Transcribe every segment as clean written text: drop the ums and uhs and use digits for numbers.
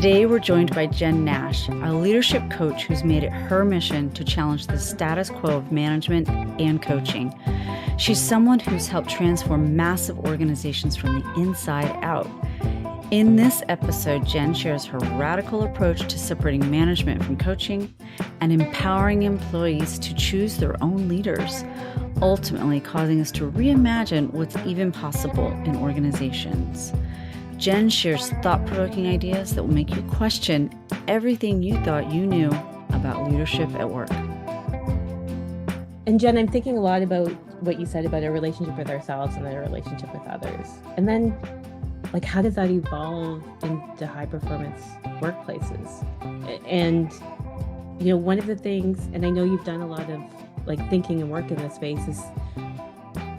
Today, we're joined by Jen Nash, a leadership coach who's made it her mission to challenge the status quo of management and coaching. She's someone who's helped transform massive organizations from the inside out. In this episode, Jen shares her radical approach to separating management from coaching and empowering employees to choose their own leaders, ultimately causing us to reimagine what's even possible in organizations. Jen shares thought-provoking ideas that will make you question everything you thought you knew about leadership at work. And Jen, I'm thinking a lot about what you said about our relationship with ourselves and our relationship with others. And then, how does that evolve into high-performance workplaces? And, one of the things, and I know you've done a lot of thinking and work in this space, is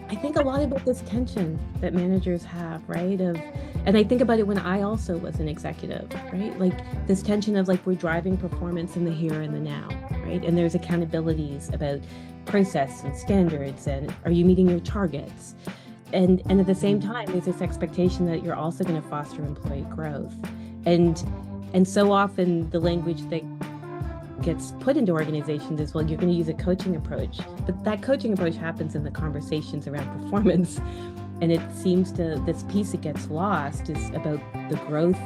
I think a lot about this tension that managers have, right? And I think about it when I also was an executive, right? This tension of we're driving performance in the here and the now, right? And there's accountabilities about process and standards, and are you meeting your targets? And at the same time, there's this expectation that you're also going to foster employee growth. And so often the language that gets put into organizations is, well, you're going to use a coaching approach. But that coaching approach happens in the conversations around performance. And it seems this piece that gets lost is about the growth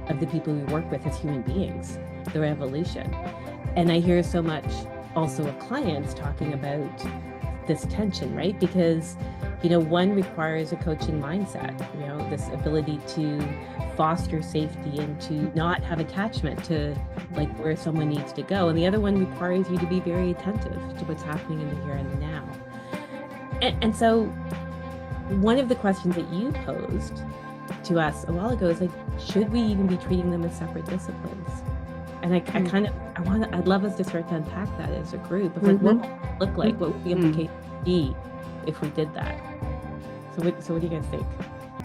of the people we work with as human beings, their evolution. And I hear so much also of clients talking about this tension, right? Because, one requires a coaching mindset, this ability to foster safety and to not have attachment to where someone needs to go. And the other one requires you to be very attentive to what's happening in the here and the now. And so one of the questions that you posed to us a while ago is should we even be treating them as separate disciplines? And I'd love us to start to unpack that as a group of what would it look like? What would the implication be if we did that? So what do you guys think?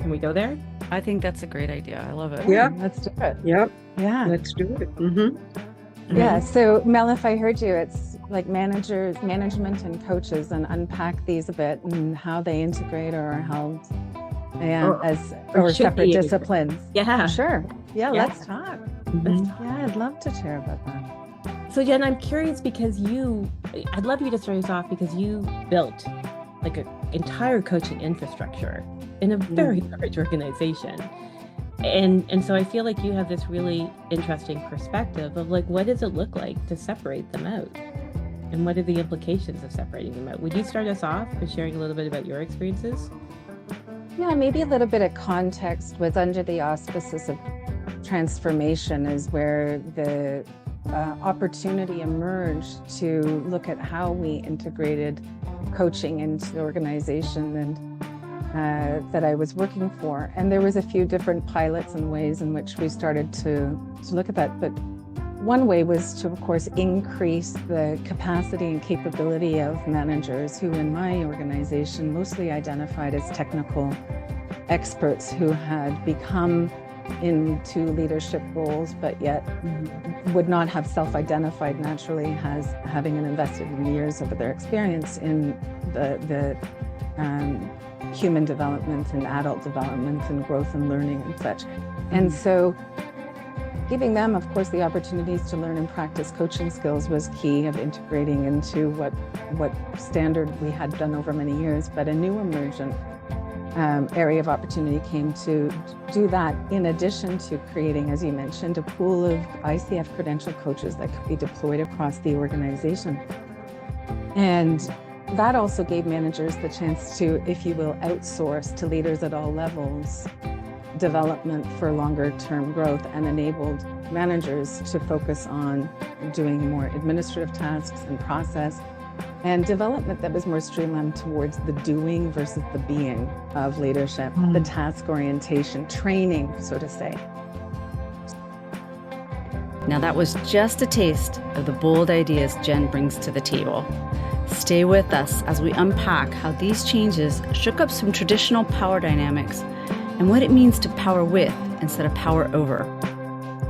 Can we go there? I think that's a great idea. I love it. Yeah, let's do it. Yep. Yeah. Let's do it. Mm-hmm. Yeah. So Mel, if I heard you, it's managers, management and coaches, and unpack these a bit and how they integrate or are held as separate disciplines. Yeah. Sure. Yeah. Let's talk. Mm-hmm. Yeah, I'd love to share about that. So Jen, I'm curious because I'd love you to start us off because you built an entire coaching infrastructure in a very large organization. And so I feel like you have this really interesting perspective of what does it look like to separate them out? And what are the implications of separating them out? Would you start us off by sharing a little bit about your experiences? Yeah, maybe a little bit of context was under the auspices of transformation is where the opportunity emerged to look at how we integrated coaching into the organization and that I was working for. And there was a few different pilots and ways in which we started to look at that. But one way was to, of course, increase the capacity and capability of managers who in my organization mostly identified as technical experts who had become into leadership roles, but yet would not have self-identified naturally as having invested in years of their experience in the human development and adult development and growth and learning and such. And so giving them, of course, the opportunities to learn and practice coaching skills was key of integrating into what standard we had done over many years, but a new emergent area of opportunity came to do that in addition to creating, as you mentioned, a pool of ICF credentialed coaches that could be deployed across the organization. And that also gave managers the chance to, if you will, outsource to leaders at all levels development for longer term growth and enabled managers to focus on doing more administrative tasks and process and development that was more streamlined towards the doing versus the being of leadership, the task orientation, training, so to say. Now that was just a taste of the bold ideas Jen brings to the table. Stay with us as we unpack how these changes shook up some traditional power dynamics and what it means to power with instead of power over.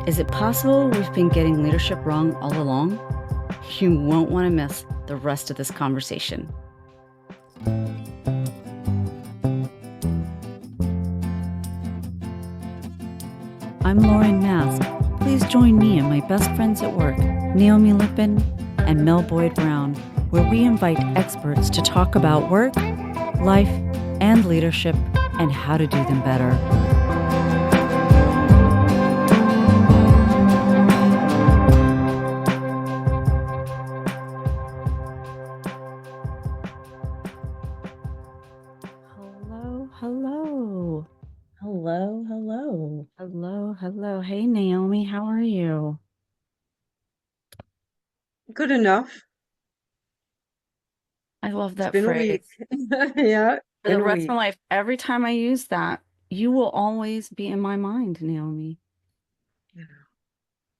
Is it possible we've been getting leadership wrong all along? You won't want to miss the rest of this conversation. I'm Lauren Mask. Please please join me and my best friends at work, Naomi Lippin and Mel Boyd Brown, where we invite experts to talk about work, life, and leadership and how to do them better. Hello. Hello, hello. Hello. Hey, Naomi, how are you? Good enough. I love It's that been a week. phrase. Yeah, For been the a rest of week. my life, every time I use that, you will always be in my mind, Naomi. Yeah.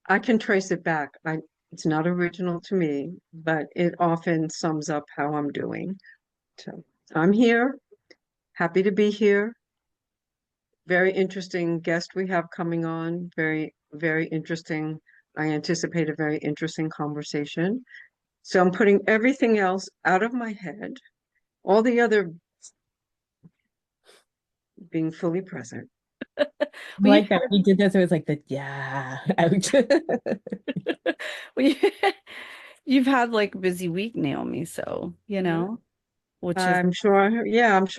I can trace it back. It's not original to me, but it often sums up how I'm doing. So I'm here, happy to be here. Very interesting guest we have coming on. Very, very interesting. I anticipate a very interesting conversation. So I'm putting everything else out of my head, all the other being fully present. I Well, like that we did this. It was like the yeah out. well, you, you've had like a busy week, Naomi, so, which is I'm sure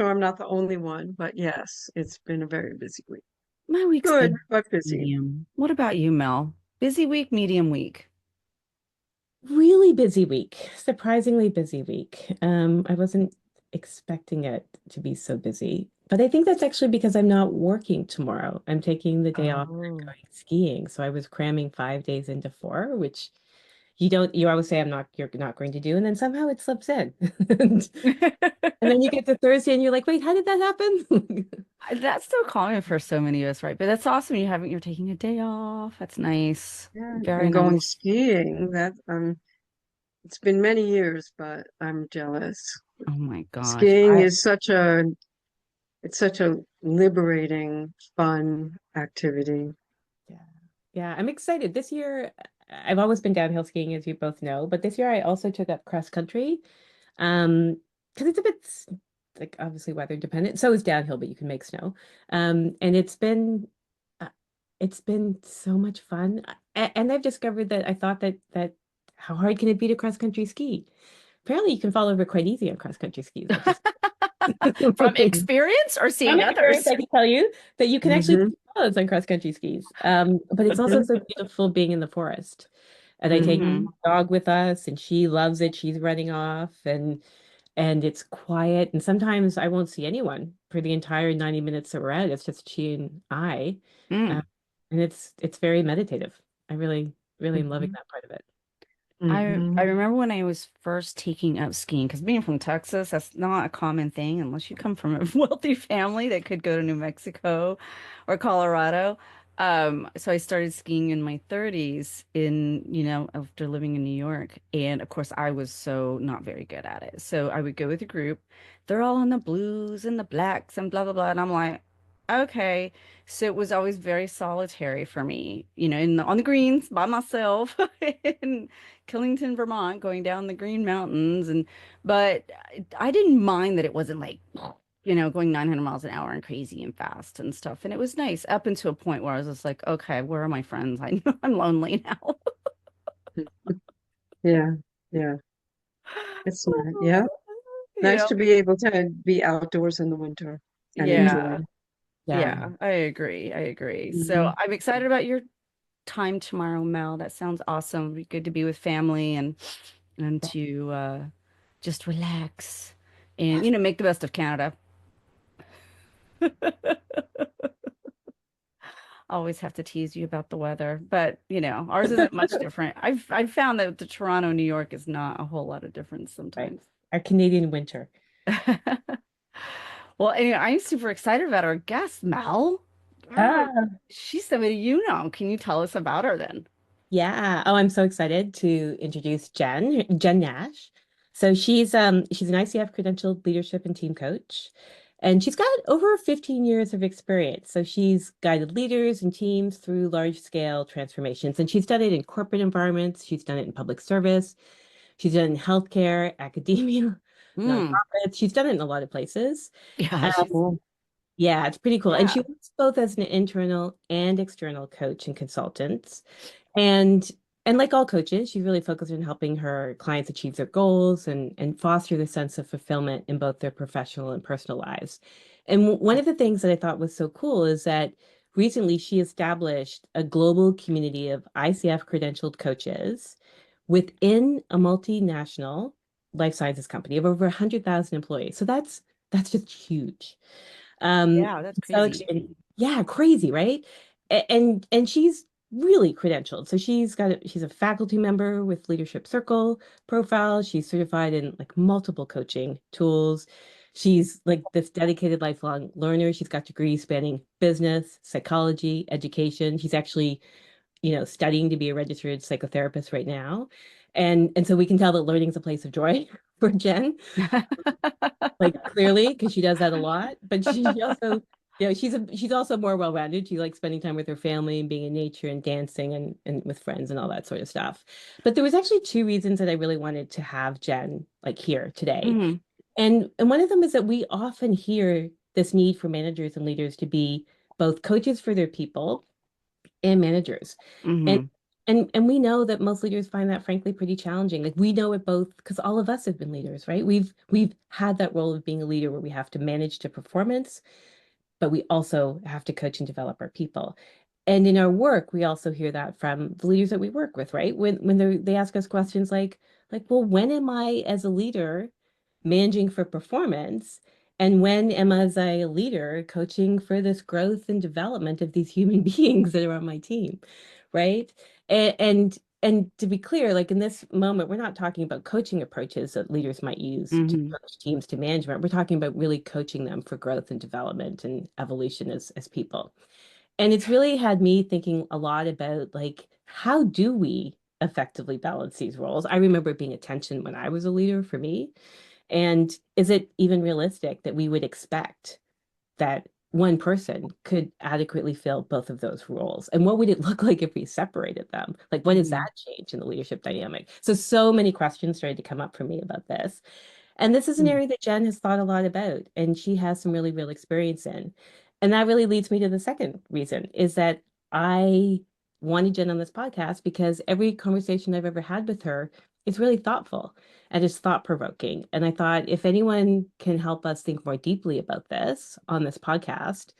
I'm not the only one, but yes, it's been a very busy week. my week's Good, been but busy. medium. What about you, Mel? Busy week, medium week? Really busy week, surprisingly busy week. I wasn't expecting it to be so busy, but I think that's actually because I'm not working tomorrow. I'm taking the day off and Oh. going skiing. So I was cramming 5 days into four, which you always say you're not going to do, and then somehow it slips in. And then you get to Thursday and you're like, wait, how did that happen? That's so common for so many of us, right? But that's awesome. You're taking a day off. That's nice. Yeah, Very and going nice. skiing, it's been many years, but I'm jealous. Oh my gosh. Skiing is such a liberating, fun activity. Yeah. Yeah, I'm excited. This year, I've always been downhill skiing, as you both know, but this year I also took up cross country. Because it's a bit like obviously weather dependent. So is downhill, but you can make snow. And uh, it's been so much fun. And I've discovered that I thought that how hard can it be to cross country ski? Apparently you can fall over quite easy on cross country skis, which is From experience or from seeing experience, others? I can tell you that you can actually Hmm. do balance on cross country skis. But it's also so beautiful being in the forest. And I take Hmm. Hmm. the dog with us, and she loves it. She's running off, and it's quiet. And sometimes I won't see anyone for the entire 90 minutes that we're at. It's just she and I. Uh, Mm. and it's very meditative. I really am loving Hmm. that part of it. I Hmm. remember when I was first taking up skiing, because being from Texas, that's not a common thing unless you come from a wealthy family that could go to New Mexico or Colorado. So I started skiing in my 30s after living in New York. And of course, I was so not very good at it. So I would go with a group. They're all in the blues and the blacks and blah, blah, blah. And I'm like, okay. So it was always very solitary for me, on the greens by myself. And Killington, Vermont, going down the Green Mountains, but I didn't mind that it wasn't like, going 900 miles an hour and crazy and fast and stuff. And it was nice up until a point where I was just like, okay, where are my friends? I know I'm lonely now. Yeah, yeah. It's nice. Yeah, You nice know? to be able to be outdoors in the winter and Yeah, enjoy. Yeah. yeah, I agree. I agree. So Hmm. I'm excited about your time tomorrow, Mel. That sounds awesome. It'd be good to be with family and to just relax and make the best of Canada. Always have to tease you about the weather, but ours isn't much different. I've found that the Toronto, New York is not a whole lot of difference Right. sometimes. Our Canadian winter. Well, anyway, I'm super excited about our guest, Mel. Mm, Ah, She's somebody you know. Can you tell us about her then? yeah. Oh, I'm so excited to introduce Jen Nash. So she's an ICF credentialed leadership and team coach, and she's got over 15 years of experience. So she's guided leaders and teams through large scale transformations, and she's done it in corporate environments, she's done it in public service, she's done it in healthcare, academia, Mm, nonprofits. She's done it in a lot of places. yeah, Um, she's Cool. Yeah, it's pretty cool. And Yeah. she works both as an internal and external coach and consultant. And like all coaches, she really focuses on helping her clients achieve their goals and foster the sense of fulfillment in both their professional and personal lives. And one of the things that I thought was so cool is that recently she established a global community of ICF credentialed coaches within a multinational life sciences company of over 100,000 employees. So that's just huge. Yeah, that's So crazy. yeah, crazy, right? And she's really credentialed. So she's a faculty member with Leadership Circle profile. She's certified in like multiple coaching tools. She's like this dedicated lifelong learner. She's got degrees spanning business, psychology, education. She's actually, studying to be a registered psychotherapist right now. And so we can tell that learning is a place of joy for Jen, like clearly, because she does that a lot. But she also, she's also more well-rounded. She likes spending time with her family and being in nature and dancing and with friends and all that sort of stuff. But there was actually two reasons that I really wanted to have Jen like here today. Hmm. And one of them is that we often hear this need for managers and leaders to be both coaches for their people and managers. And Hmm. and we know that most leaders find that frankly pretty challenging. Like we know it both because all of us have been leaders, right? We've had that role of being a leader where we have to manage to performance, but we also have to coach and develop our people. And in our work, we also hear that from the leaders that we work with, right? When they ask us questions like, well, when am I as a leader managing for performance? And when am I as a leader coaching for this growth and development of these human beings that are on my team, right? And to be clear, like in this moment, we're not talking about coaching approaches that leaders might use to Hmm. coach teams to management. We're talking about really coaching them for growth and development and evolution as people. And it's really had me thinking a lot about like, how do we effectively balance these roles? I remember it being a tension when I was a leader for me. And is it even realistic that we would expect that one person could adequately fill both of those roles? And what would it look like if we separated them? Like, what does Hmm. that change in the leadership dynamic? So many questions started to come up for me about this. And this is an area that Jen has thought a lot about, and she has some really real experience in. And that really leads me to the second reason is that I wanted Jen on this podcast because every conversation I've ever had with her is really thoughtful and it's thought-provoking. And I thought if anyone can help us think more deeply about this on this podcast,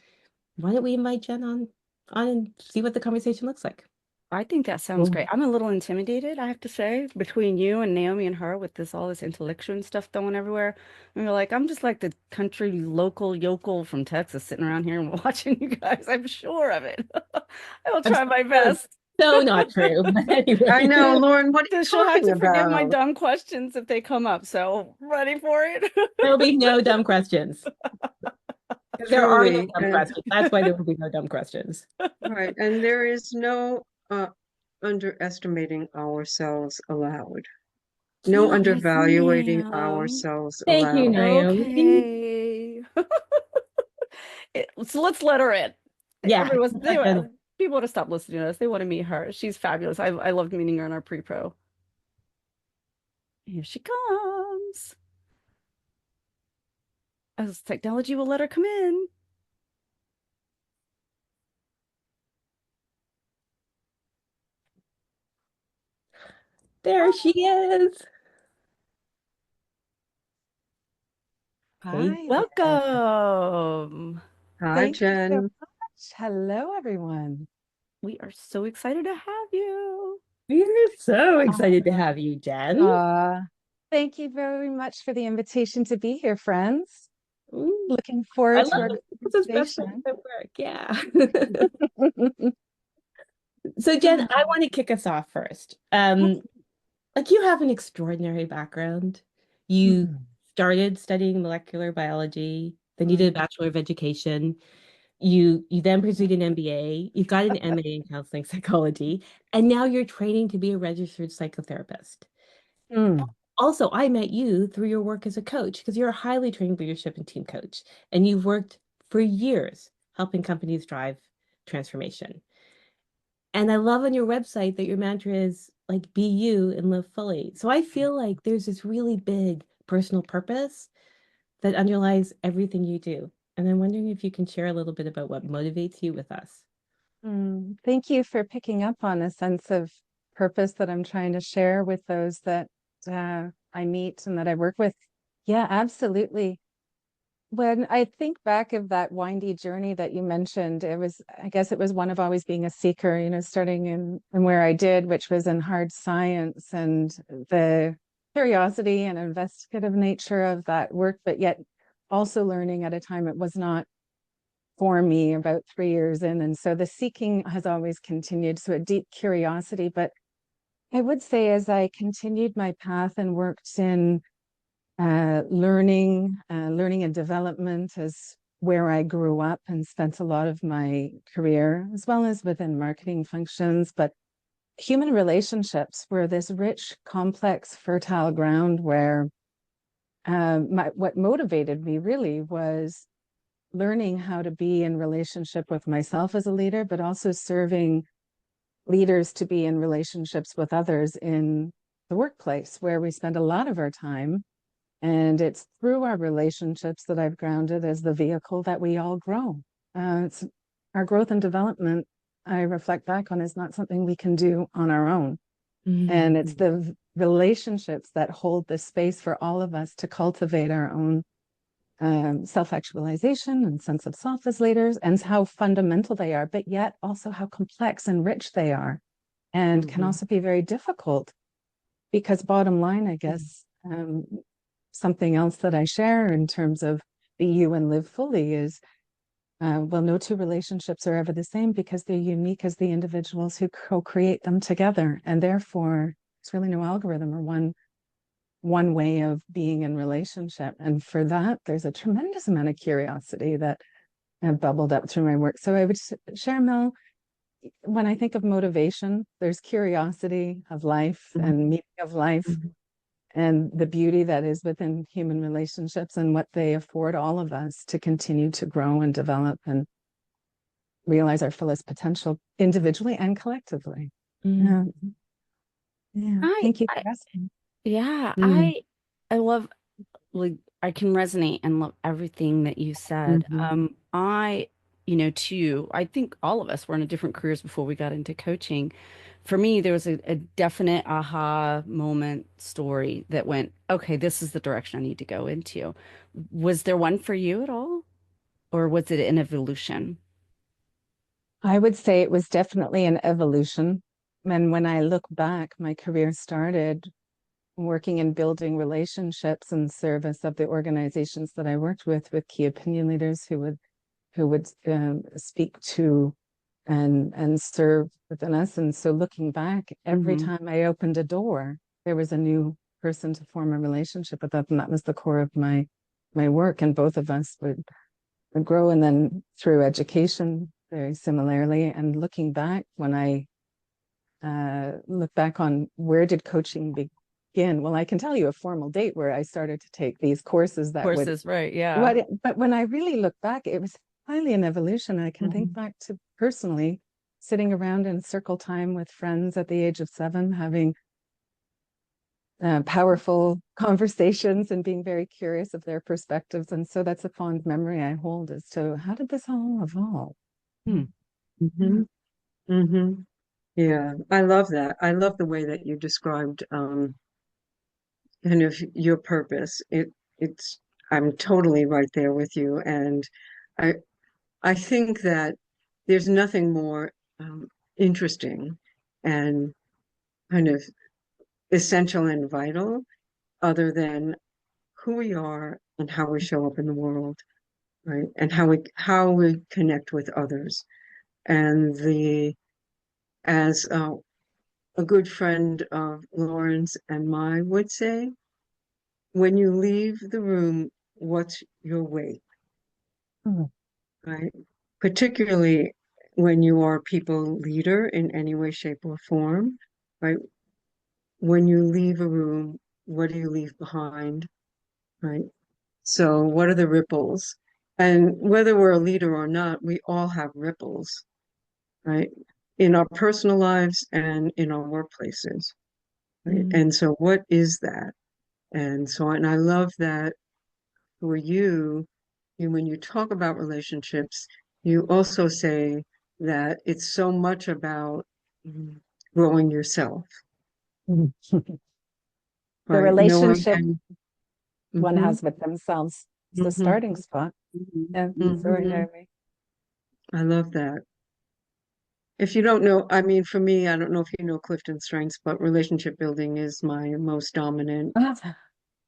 why don't we invite Jen on and see what the conversation looks like? I think that sounds Cool. great. I'm a little intimidated, I have to say, between you and Naomi and her with all this intellectual and stuff going everywhere. And you're like, I'm just like the country local yokel from Texas sitting around here and watching you guys. I'm sure of it. I will I'm try my so, best. so not true. But I anyway, know, Lauren, what are So you she'll have talking to forgive my about? dumb questions if they come up. So ready for it? there'll be no dumb questions. There are no Truly. dumb And questions. That's why there will be no dumb questions. right. And there is no underestimating ourselves allowed. No Yes, undervaluating ma'am. ourselves Thank you, allowed. Naomi. Okay. So let's let her in. Yeah. People want to stop listening to us. They want to meet her. She's fabulous. I loved meeting her in our pre-pro. Here she comes. As technology will let her come in. There she is. Hey, Hi there. Welcome. Hi, Thank you so Jen. much. Hello, everyone. We are so excited to have you. we're so excited to Uh, have you, Jen. uh, Thank you very much for the invitation to be here, friends. Ooh, Looking I forward to love our it. This is best friends conversation. at work. Yeah. So, Jen, I want to kick us off first. Like you have an extraordinary background. You Mm, started studying molecular biology, then you did a mm, Bachelor of Education. You then pursued an MBA. You've got an MA in counseling psychology, and now you're training to be a registered psychotherapist. mm. Also, I met you through your work as a coach because you're a highly trained leadership and team coach, and you've worked for years helping companies drive transformation. And I love on your website that your mantra is like be you and live fully. So I feel like there's this really big personal purpose that underlies everything you do. And I'm wondering if you can share a little bit about what motivates you with us. Thank you for picking up on a sense of purpose that I'm trying to share with those that I meet and that I work with. Yeah, absolutely. When I think back of that windy journey that you mentioned, I guess it was one of always being a seeker, starting in where I did, which was in hard science, and the curiosity and investigative nature of that work, but yet also learning at a time it was not for me about 3 years in. And so the seeking has always continued. So a deep curiosity. But I would say as I continued my path and worked in learning and development as where I grew up and spent a lot of my career, as well as within marketing functions. But human relationships were this rich, complex, fertile ground where what motivated me really was learning how to be in relationship with myself as a leader, but also serving leaders to be in relationships with others in the workplace where we spend a lot of our time. And it's through our relationships that I've grounded as the vehicle that we all grow. It's our growth and development, I reflect back on, is not something we can do on our own. And it's the relationships that hold the space for all of us to cultivate our own self-actualization and sense of self as leaders, and how fundamental they are, but yet also how complex and rich they are, and can also be very difficult. Because bottom line, I guess, something else that I share in terms of be you and live fully is, well, no two relationships are ever the same because they're unique as the individuals who co-create them together. And therefore, there's really no algorithm or one way of being in relationship. And for that, there's a tremendous amount of curiosity that have bubbled up through my work. So I would share, Mel, when I think of motivation, there's curiosity of life and meaning of life, and the beauty that is within human relationships and what they afford all of us to continue to grow and develop and realize our fullest potential individually and collectively. Yeah. Thank you for asking. Yeah, I love, like, I can resonate and love everything that you said. Too, I think all of us were in different careers before we got into coaching. For me, there was a definite aha moment story that went, okay, this is the direction I need to go into. Was there one for you at all? Or was it an evolution? I would say it was definitely an evolution. And when I look back, my career started working in building relationships in service of the organizations that I worked with key opinion leaders who would speak to and serve within us. And so looking back, every time I opened a door, there was a new person to form a relationship with them. And that was the core of my work. And both of us would grow. And then through education, very similarly. And looking back, when I look back on where did coaching begin? Well, I can tell you a formal date where I started to take these courses Right, yeah. but when I really look back, it was highly an evolution. I can think back to personally sitting around in circle time with friends at the age of 7, having powerful conversations and being very curious of their perspectives. And so that's a fond memory I hold as to how did this all evolve? Yeah, I love that. I love the way that you described kind of your purpose. It's I'm totally right there with you. And I I think that there's nothing more interesting and kind of essential and vital other than who we are and how we show up in the world, right? And how we connect with others. And the as a good friend of Lauren's and mine would say, when you leave the room, what's your weight, Mhm. right? Particularly when you are people leader in any way, shape, or form, right? When you leave a room, what do you leave behind, right? So what are the ripples? And whether we're a leader or not, we all have ripples, right? In our personal lives and in our workplaces, right? And so what is that? And so, and I love that for you, when you talk about relationships, you also say that it's so much about mm, growing yourself, The right? Knowing relationship and one hmm has with themselves is the hmm starting spot. Yeah, sorry, hmm Naomi. I love that. If you don't know, I mean, for me, I don't know if you know Clifton Strengths, but relationship building is my most dominant,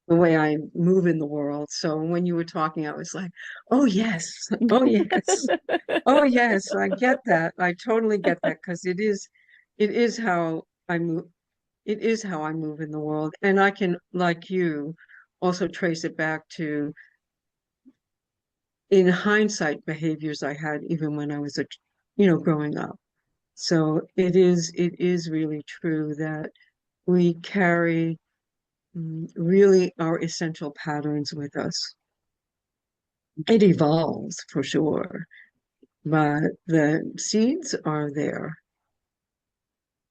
the way I move in the world. So when you were talking, I was like, oh, yes, oh, yes, oh, yes, I get that. I totally get that because it is how I move. It is how I move in the world. And I can, like you, also trace it back to, in hindsight, behaviors I had even when I was growing up. So it is really true that we carry really our essential patterns with us. It evolves for sure, but the seeds are there.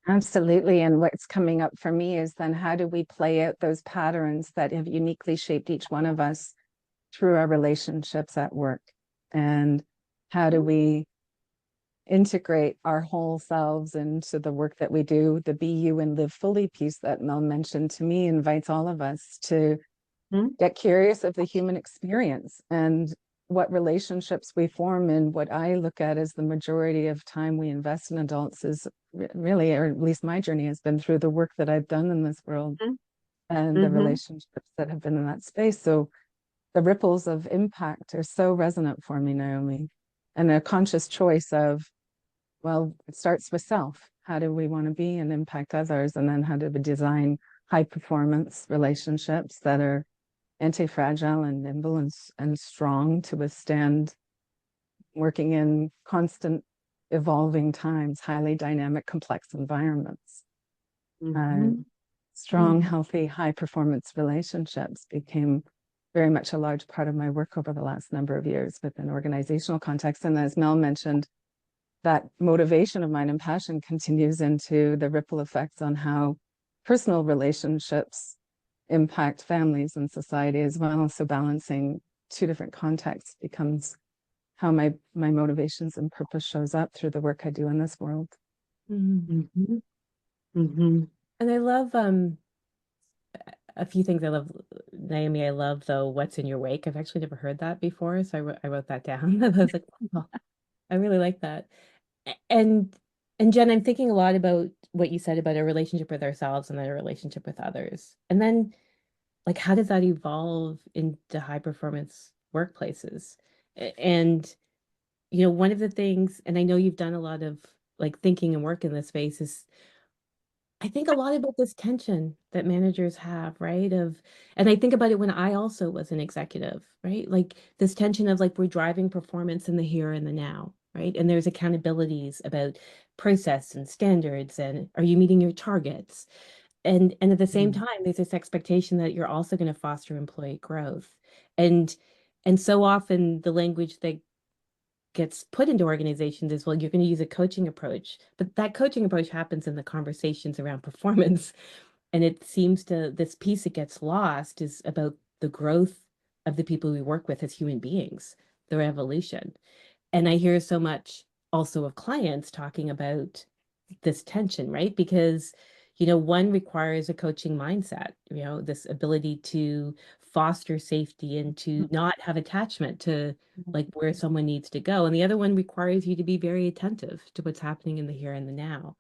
Absolutely. And what's coming up for me is then how do we play out those patterns that have uniquely shaped each one of us through our relationships at work? And how do we integrate our whole selves into the work that we do? The be you and live fully piece that Mel mentioned to me invites all of us to Hmm? get curious of the human experience and what relationships we form. And what I look at as the majority of time we invest in adults is really, or at least my journey has been through the work that I've done in this world and the Mm-hmm. relationships that have been in that space. So the ripples of impact are so resonant for me, Naomi, and a conscious choice of, well, it starts with self. How do we want to be and impact others? And then how do we design high performance relationships that are anti-fragile and nimble and strong to withstand working in constant evolving times, highly dynamic, complex environments. Mm-hmm. Strong, healthy, high performance relationships became very much a large part of my work over the last number of years within organizational context. And as Mel mentioned, that motivation of mine and passion continues into the ripple effects on how personal relationships impact families and society as well. So balancing two different contexts becomes how my motivations and purpose shows up through the work I do in this world. Mm-hmm. Mm-hmm. And I love a few things I love, Naomi. I love though what's in your wake. I've actually never heard that before, so I wrote that down. I was like, oh, I really like that. And Jen, I'm thinking a lot about what you said about a relationship with ourselves and then a relationship with others. And then like how does that evolve into high performance workplaces? And one of the things, and I know you've done a lot of like thinking and work in this space, is I think a lot about this tension that managers have, right? And I think about it when I also was an executive, right? Like this tension of like we're driving performance in the here and the now, right? And there's accountabilities about process and standards and are you meeting your targets? And at the same time, there's this expectation that you're also going to foster employee growth. And and so often the language that gets put into organizations is, well, you're going to use a coaching approach, but that coaching approach happens in the conversations around performance. And it seems to, this piece that gets lost is about the growth of the people we work with as human beings, their evolution. And I hear so much also of clients talking about this tension, right? Because, one requires a coaching mindset, this ability to foster safety and to not have attachment to like where someone needs to go. And the other one requires you to be very attentive to what's happening in the here and the now.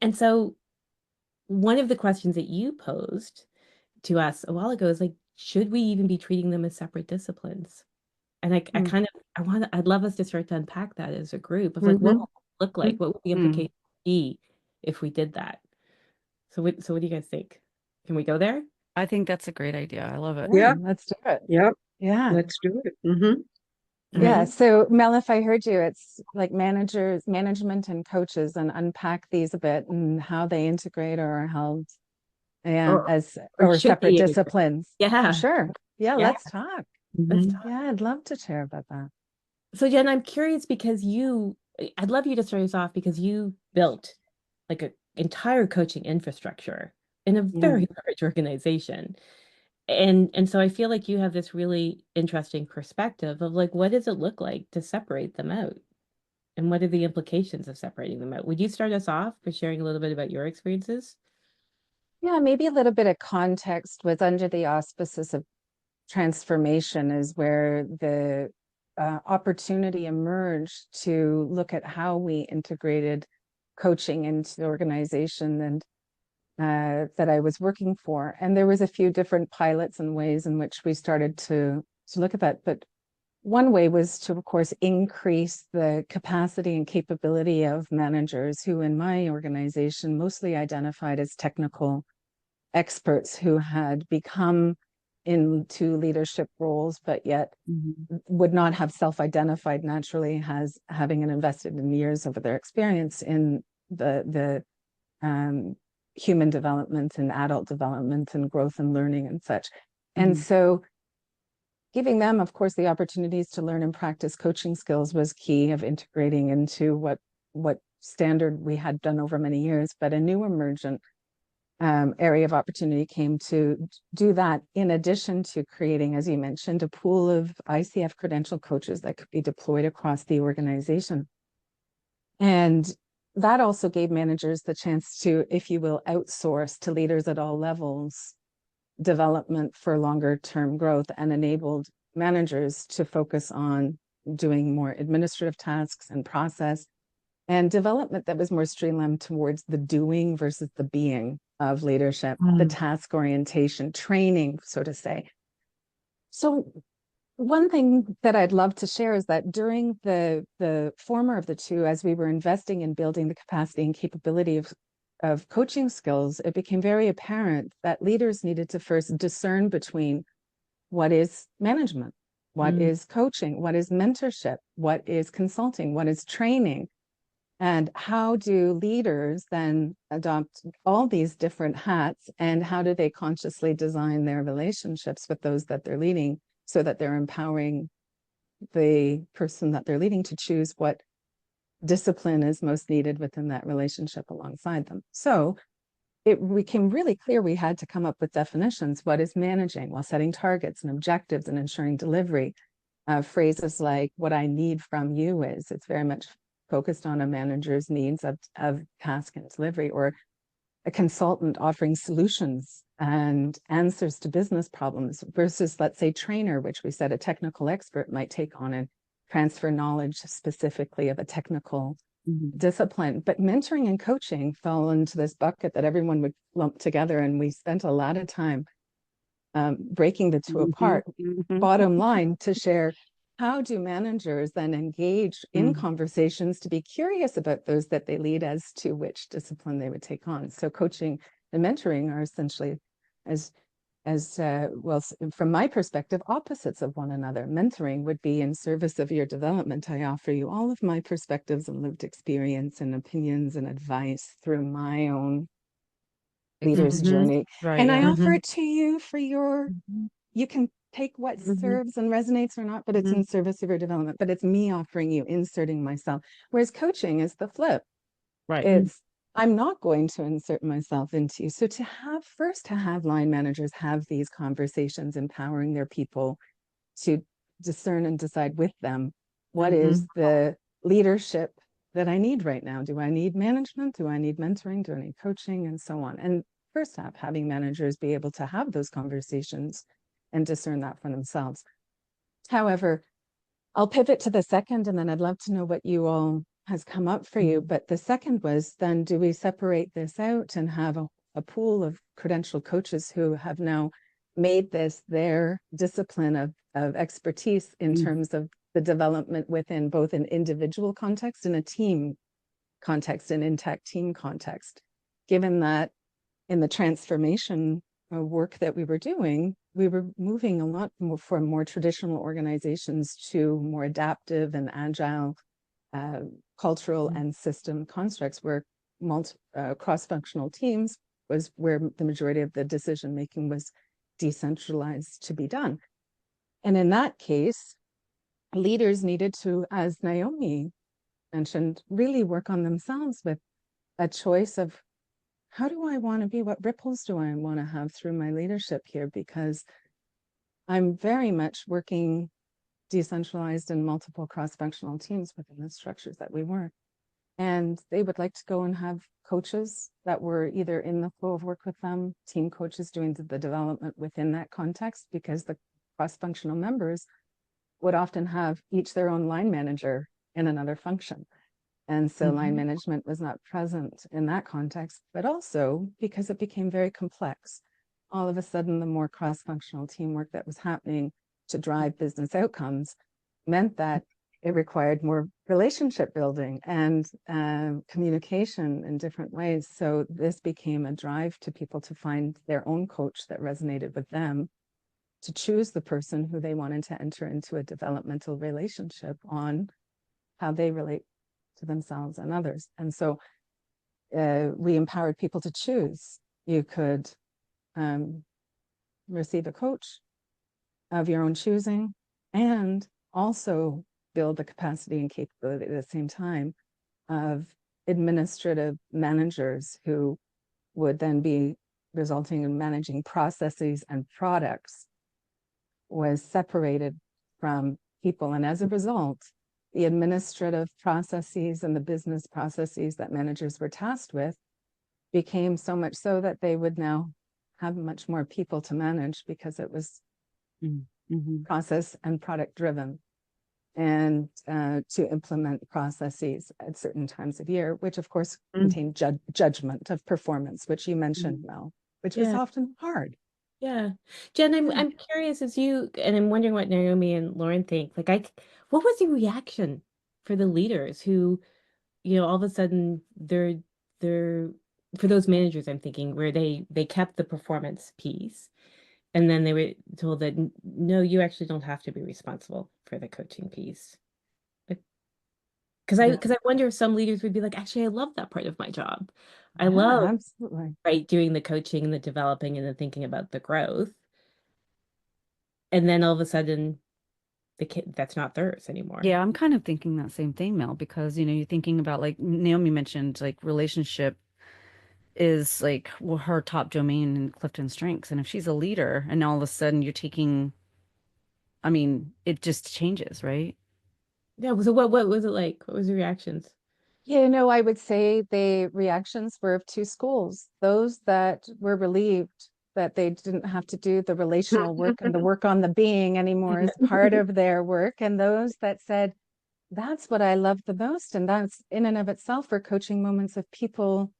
And so one of the questions that you posed to us a while ago is like, should we even be treating them as separate disciplines? And I kind of, I'd love us to start to unpack that as a group of like, what Mm-hmm. would it look like? What would the implication be if we did that? So what do you guys think? Can we go there? I think that's a great idea. I love it. Yeah, Yep. let's do it. Yep. Yeah. Let's do it. Mm-hmm. All Yeah. right. So Mel, if I heard you, it's like management and coaches and unpack these a bit and how they integrate or are held, yeah, Or as or or should separate they integrate? disciplines. Yeah. Sure. Yeah, Yeah. let's talk. Let's Mm-hmm. talk. Yeah, I'd love to share about that. So Jen, I'm curious because I'd love you to start us off because you built like an entire coaching infrastructure in a Yeah. very large organization. And so I feel like you have this really interesting perspective of like, what does it look like to separate them out? And what are the implications of separating them out? Would you start us off by sharing a little bit about your experiences? Yeah, maybe a little bit of context with under the auspices of transformation is where the opportunity emerged to look at how we integrated coaching into the organization and that I was working for. And there was a few different pilots and ways in which we started to look at that. But one way was to, of course, increase the capacity and capability of managers who, in my organization, mostly identified as technical experts who had become into leadership roles, but yet would not have self-identified naturally as having invested in years of their experience in the human development and adult development and growth and learning and such. And so giving them, of course, the opportunities to learn and practice coaching skills was key of integrating into what standard we had done over many years, but a new emergent area of opportunity came to do that in addition to creating, as you mentioned, a pool of ICF credential coaches that could be deployed across the organization. And that also gave managers the chance to, if you will, outsource to leaders at all levels development for longer term growth, and enabled managers to focus on doing more administrative tasks and process and development that was more streamlined towards the doing versus the being of leadership, the task orientation, training, so to say. So one thing that I'd love to share is that during the former of the two, as we were investing in building the capacity and capability of coaching skills, it became very apparent that leaders needed to first discern between what is management, what is coaching, what is mentorship, what is consulting, what is training, and how do leaders then adopt all these different hats, and how do they consciously design their relationships with those that they're leading so that they're empowering the person that they're leading to choose what discipline is most needed within that relationship alongside them. So it became really clear we had to come up with definitions. What is managing while setting targets and objectives and ensuring delivery? Phrases like what I need from you is, it's very much focused on a manager's needs of task and delivery, or a consultant offering solutions and answers to business problems versus, let's say, trainer, which we said a technical expert might take on and transfer knowledge specifically of a technical discipline. But mentoring and coaching fell into this bucket that everyone would lump together. And we spent a lot of time breaking the two apart. Bottom line, to share, how do managers then engage in conversations to be curious about those that they lead as to which discipline they would take on? So coaching and mentoring are essentially, as well, from my perspective, opposites of one another. Mentoring would be in service of your development. I offer you all of my perspectives and lived experience and opinions and advice through my own leader's journey. Right, and yeah. I offer it to you for your, you can take what serves and resonates or not, but it's in service of your development. But it's me offering you, inserting myself. Whereas coaching is the flip. Right. It's, I'm not going to insert myself into you. So to have line managers have these conversations, empowering their people to discern and decide with them, what is the leadership that I need right now? Do I need management? Do I need mentoring? Do I need coaching? And so on. And first off, having managers be able to have those conversations and discern that for themselves. However, I'll pivot to the second, and then I'd love to know what you all has come up for you. But the second was, then do we separate this out and have a pool of credentialed coaches who have now made this their discipline of expertise in terms of the development within both an individual context and a team context, an intact team context, given that in the transformation work that we were doing, we were moving a lot more from more traditional organizations to more adaptive and agile cultural and system constructs, where cross-functional teams was where the majority of the decision making was decentralized to be done. And in that case, leaders needed to, as Naomi mentioned, really work on themselves with a choice of how do I want to be? What ripples do I want to have through my leadership here? Because I'm very much working decentralized and multiple cross-functional teams within the structures that we work. And they would like to go and have coaches that were either in the flow of work with them, team coaches doing the development within that context, because the cross-functional members would often have each their own line manager in another function. And so line management was not present in that context, but also because it became very complex. All of a sudden, the more cross-functional teamwork that was happening to drive business outcomes meant that it required more relationship building and communication in different ways. So this became a drive to people to find their own coach that resonated with them, to choose the person who they wanted to enter into a developmental relationship on how they relate to themselves and others. And so we empowered people to choose. You could receive a coach of your own choosing and also build the capacity and capability at the same time of administrative managers who would then be resulting in managing processes and products, was separated from people. And as a result, the administrative processes and the business processes that managers were tasked with became so much so that they would now have much more people to manage, because it was process and product driven, and to implement processes at certain times of year, which of course contain judgment of performance, which you mentioned, Mel, which was often hard. Yeah. Jen, I'm curious, as you, and I'm wondering what Naomi and Lauren think, like, what was the reaction for the leaders who, all of a sudden they're for those managers, I'm thinking, where they kept the performance piece, and then they were told that no, you actually don't have to be responsible for the coaching piece. Because I wonder if some leaders would be like, actually, I love that part of my job. I love absolutely doing the coaching and the developing and the thinking about the growth. And then all of a sudden, that's not theirs anymore. Yeah, I'm kind of thinking that same thing, Mel, because you're thinking about, like Naomi mentioned, like relationship is like her top domain in Clifton's strengths. And if she's a leader and all of a sudden you're taking, I mean, it just changes, right? Yeah. So what was it like? What was the reactions? I would say the reactions were of two schools: those that were relieved that they didn't have to do the relational work and the work on the being anymore as part of their work, and those that said, that's what I love the most. And that's in and of itself for coaching moments of people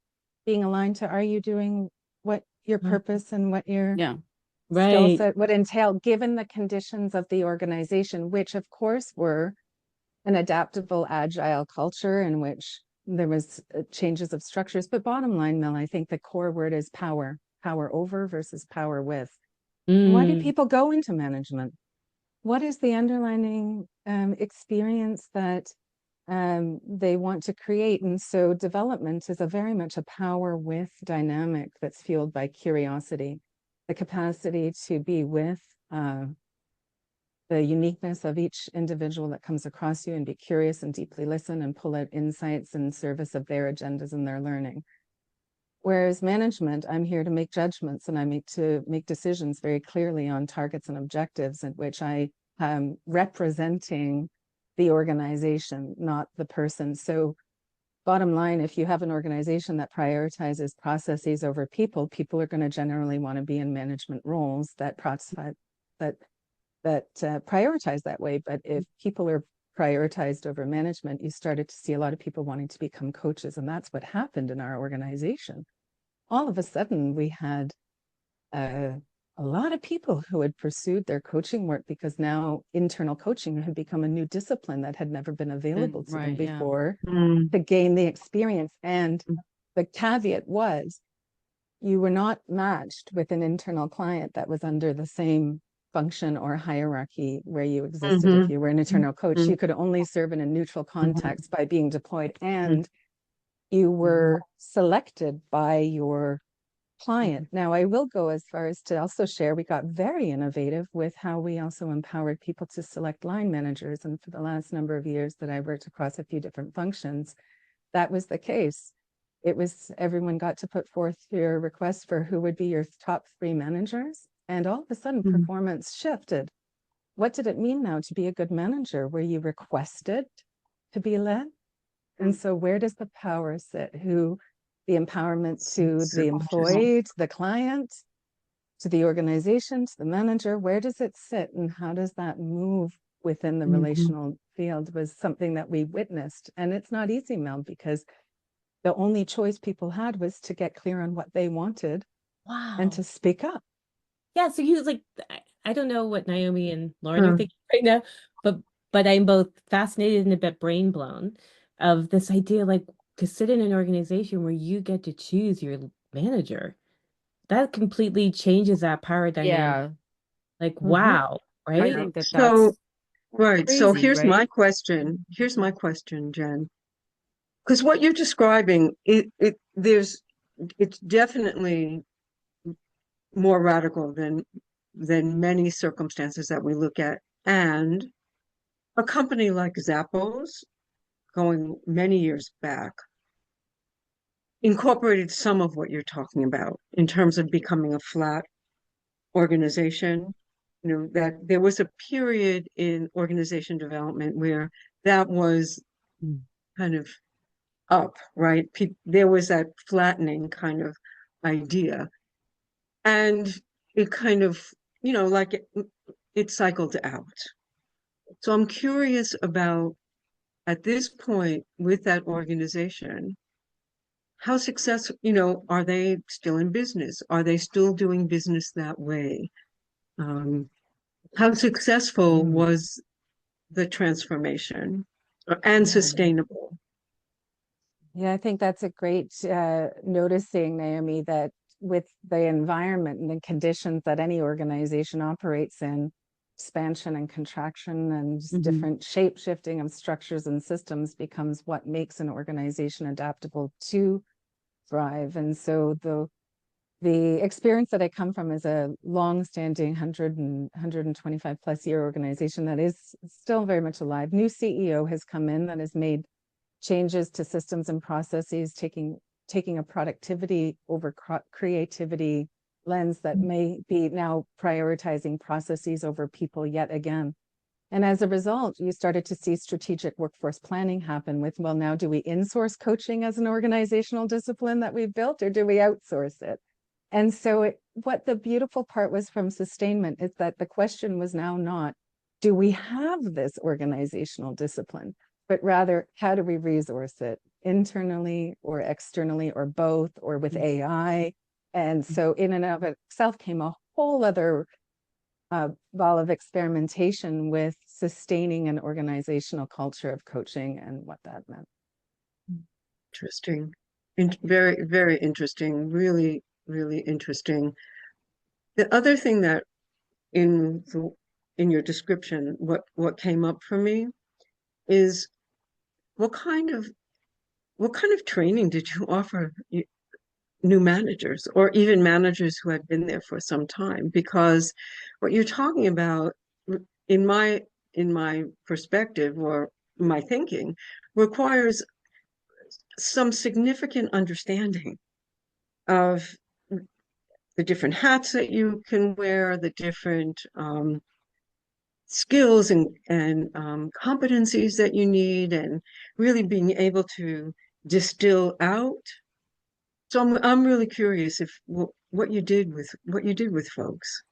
being aligned to, are you doing what your purpose and what your skill set would entail, given the conditions of the organization, which of course were an adaptable, agile culture in which there was changes of structures. But bottom line, Mel, I think the core word is power over versus power with. Why do people go into management? What is the underlying experience that they want to create? And so development is very much a power with dynamic that's fueled by curiosity, the capacity to be with the uniqueness of each individual that comes across you and be curious and deeply listen and pull out insights in service of their agendas and their learning. Whereas management, I'm here to make judgments, and to make decisions very clearly on targets and objectives, in which I am representing the organization, not the person. So bottom line, if you have an organization that prioritizes processes over people, people are going to generally want to be in management roles that prioritize that way. But if people are prioritized over management, you started to see a lot of people wanting to become coaches. And that's what happened in our organization. All of a sudden, we had a lot of people who had pursued their coaching work, because now internal coaching had become a new discipline that had never been available to them before, to gain the experience. And the caveat was, you were not matched with an internal client that was under the same function or hierarchy where you existed. If you were an internal coach, you could only serve in a neutral context by being deployed, and you were selected by your client. Now, I will go as far as to also share, we got very innovative with how we also empowered people to select line managers. And for the last number of years that I worked across a few different functions, that was the case. it was everyone got to put forth your request for who would be your top 3 managers. And all of a sudden, Mhm. performance shifted. What did it mean now to be a good manager? Were you requested to be led? And so where does the power sit? Who, the empowerment to the employee, to the client, to the organization, to the manager, where does it sit and how does that move within the Mhm. relational field was something that we witnessed. And it's not easy, Mel, because the only choice people had was to get clear on what they wanted and Wow. to speak up. Yeah, so you like I don't know what Naomi and Lauren are Hmm. thinking right now, but I'm both fascinated and a bit brain blown of this idea like to sit in an organization where you get to choose your manager. That completely changes that power dynamic. Like, Mhm. wow, I right? think that So, that's right. So crazy, here's right? my question. Here's my question, Jen. Because what you're describing, it's definitely more radical than many circumstances that we look at. And a company like Zappos, going many years back, incorporated some of what you're talking about in terms of becoming a flat organization. You know, that there was a period in organization development where that was kind of up, right? There was that flattening kind of idea. And it kind of, like it cycled out. So I'm curious about, at this point with that organization, how successful, are they still in business? Are they still doing business that way? How successful Mm. was the transformation and Yeah. sustainable? Yeah, I think that's a great noticing, Naomi, that with the environment and the conditions that any organization operates in, expansion and contraction and just Mhm. different shape shifting of structures and systems becomes what makes an organization adaptable to thrive. And so the experience that I come from is a long-standing 125 plus year organization that is still very much alive. New CEO has come in that has made changes to systems and processes, taking a productivity over creativity lens that may be now prioritizing processes over people yet again. And as a result, you started to see strategic workforce planning happen with, well, now do we insource coaching as an organizational discipline that we've built, or do we outsource it? And so what the beautiful part was from sustainment is that the question was now not, do we have this organizational discipline? But rather, how do we resource it internally or externally or both or with AI? And so in and of itself came a whole other ball of experimentation with sustaining an organizational culture of coaching and what that meant. Interesting. Very, very interesting. Really, really interesting. The other thing that in in your description, what came up for me is what kind of training did you offer new managers or even managers who had been there for some time? Because what you're talking about in my perspective or my thinking requires some significant understanding of the different hats that you can wear, the different skills and competencies that you need, and really being able to distill out. So I'm really curious if what you did with folks.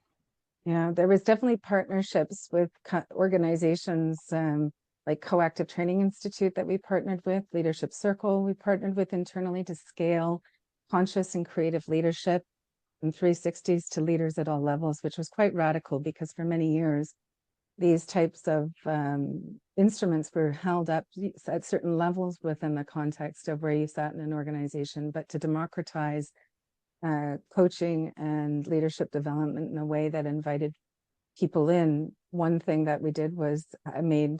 Yeah, there was definitely partnerships with organizations like Coactive Training Institute that we partnered with, Leadership Circle we partnered with internally to scale conscious and creative leadership from 360s to leaders at all levels, which was quite radical because for many years, these types of instruments were held up at certain levels within the context of where you sat in an organization, but to democratize coaching and leadership development in a way that invited people in. One thing that we did was I made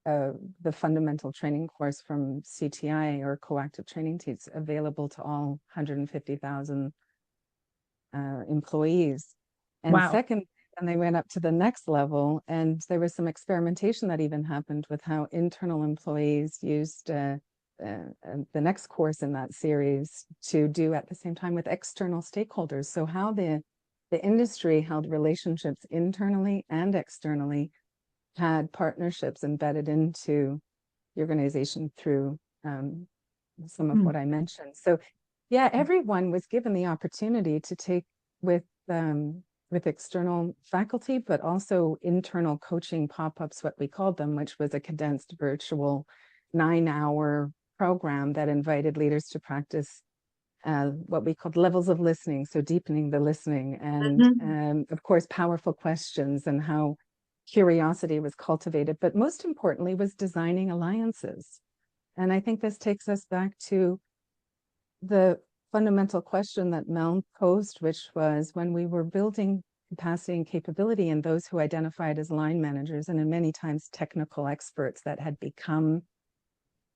the fundamental training course from CTI or Coactive Training Teams available to all 150,000 employees. And Wow. second, and they went up to the next level, and there was some experimentation that even happened with how internal employees used the next course in that series to do at the same time with external stakeholders. So how the industry held relationships internally and externally, had partnerships embedded into the organization through some of what I mentioned. So yeah, everyone was given the opportunity to take with external faculty, but also internal coaching pop-ups, what we called them, which was a condensed virtual 9-hour program that invited leaders to practice what we called levels of listening, so deepening the listening, and of course, powerful questions and how curiosity was cultivated, but most importantly was designing alliances. And I think this takes us back to the fundamental question that Mel posed, which was when we were building capacity and capability in those who identified as line managers, and in many times technical experts that had become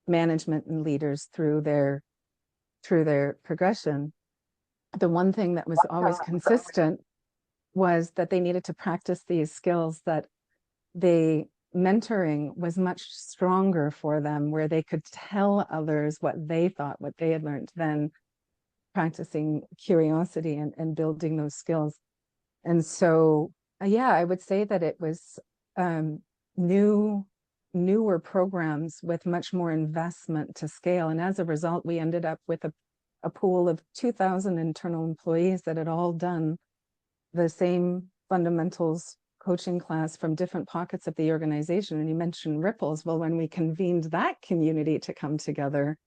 management and leaders through their progression, the one thing that was always consistent was that they needed to practice these skills, that the mentoring was much stronger for them, where they could tell others what they thought, what they had learned, than practicing curiosity and building those skills. And so, yeah, I would say that it was newer programs with much more investment to scale. And as a result, we ended up with a pool of 2,000 internal employees that had all done the same fundamentals coaching class from different pockets of the organization. And you mentioned ripples. Well, when we convened that community to come together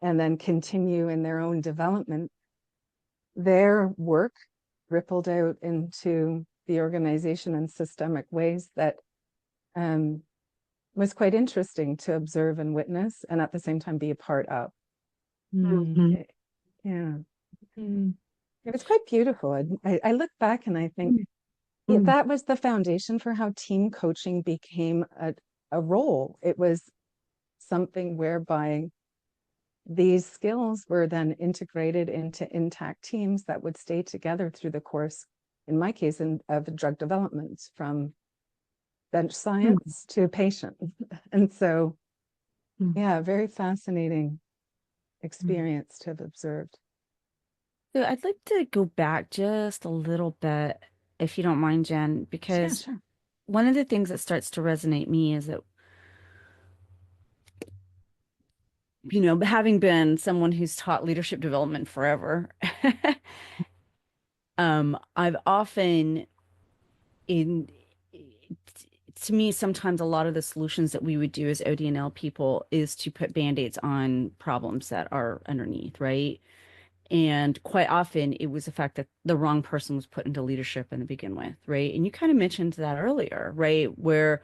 and then continue in their own development, their work rippled out into the organization in systemic ways that was quite interesting to observe and witness, and at the same time be a part of. Yeah. It was quite beautiful. I look back and I think that was the foundation for how team coaching became a role. It was something whereby these skills were then integrated into intact teams that would stay together through the course, in my case, of drug development, from bench science to patient. And so, yeah, very fascinating experience to have observed. So I'd like to go back just a little bit, if you don't mind, Jen, because Sure. one of the things that starts to resonate me is that, having been someone who's taught leadership development forever, I've often to me, sometimes a lot of the solutions that we would do as OD&L people is to put band-aids on problems that are underneath, right? And quite often it was the fact that the wrong person was put into leadership in the begin with, right? And you kind of mentioned that earlier, right? Where,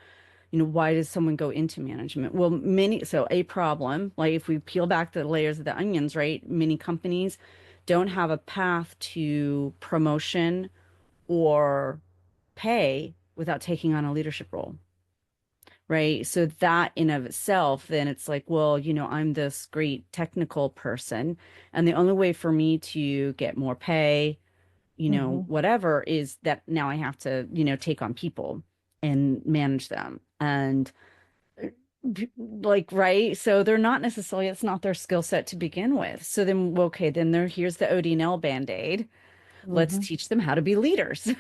why does someone go into management? Well, so a problem, like if we peel back the layers of the onions, right? Many companies don't have a path to promotion or pay without taking on a leadership role. Right. So that in of itself, then it's like, well, I'm this great technical person, and the only way for me to get more pay, whatever, is that now I have to, take on people and manage them. And right. So they're not necessarily, it's not their skill set to begin with. So then, okay, then here's the OD&L Band-Aid. Let's teach them how to be leaders.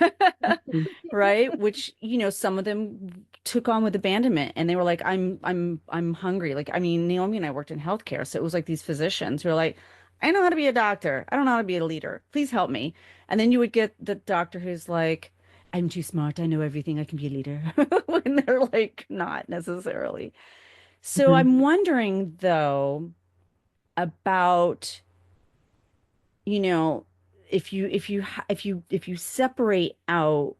Right? Which, some of them took on with abandonment, and they were like, I'm hungry. Like, I mean, Naomi and I worked in healthcare. So it was like these physicians who are like, I know how to be a doctor. I don't know how to be a leader. Please help me. And then you would get the doctor who's like, I'm too smart. I know everything. I can be a leader. When they're like, not necessarily. So I'm wondering though about, if you separate out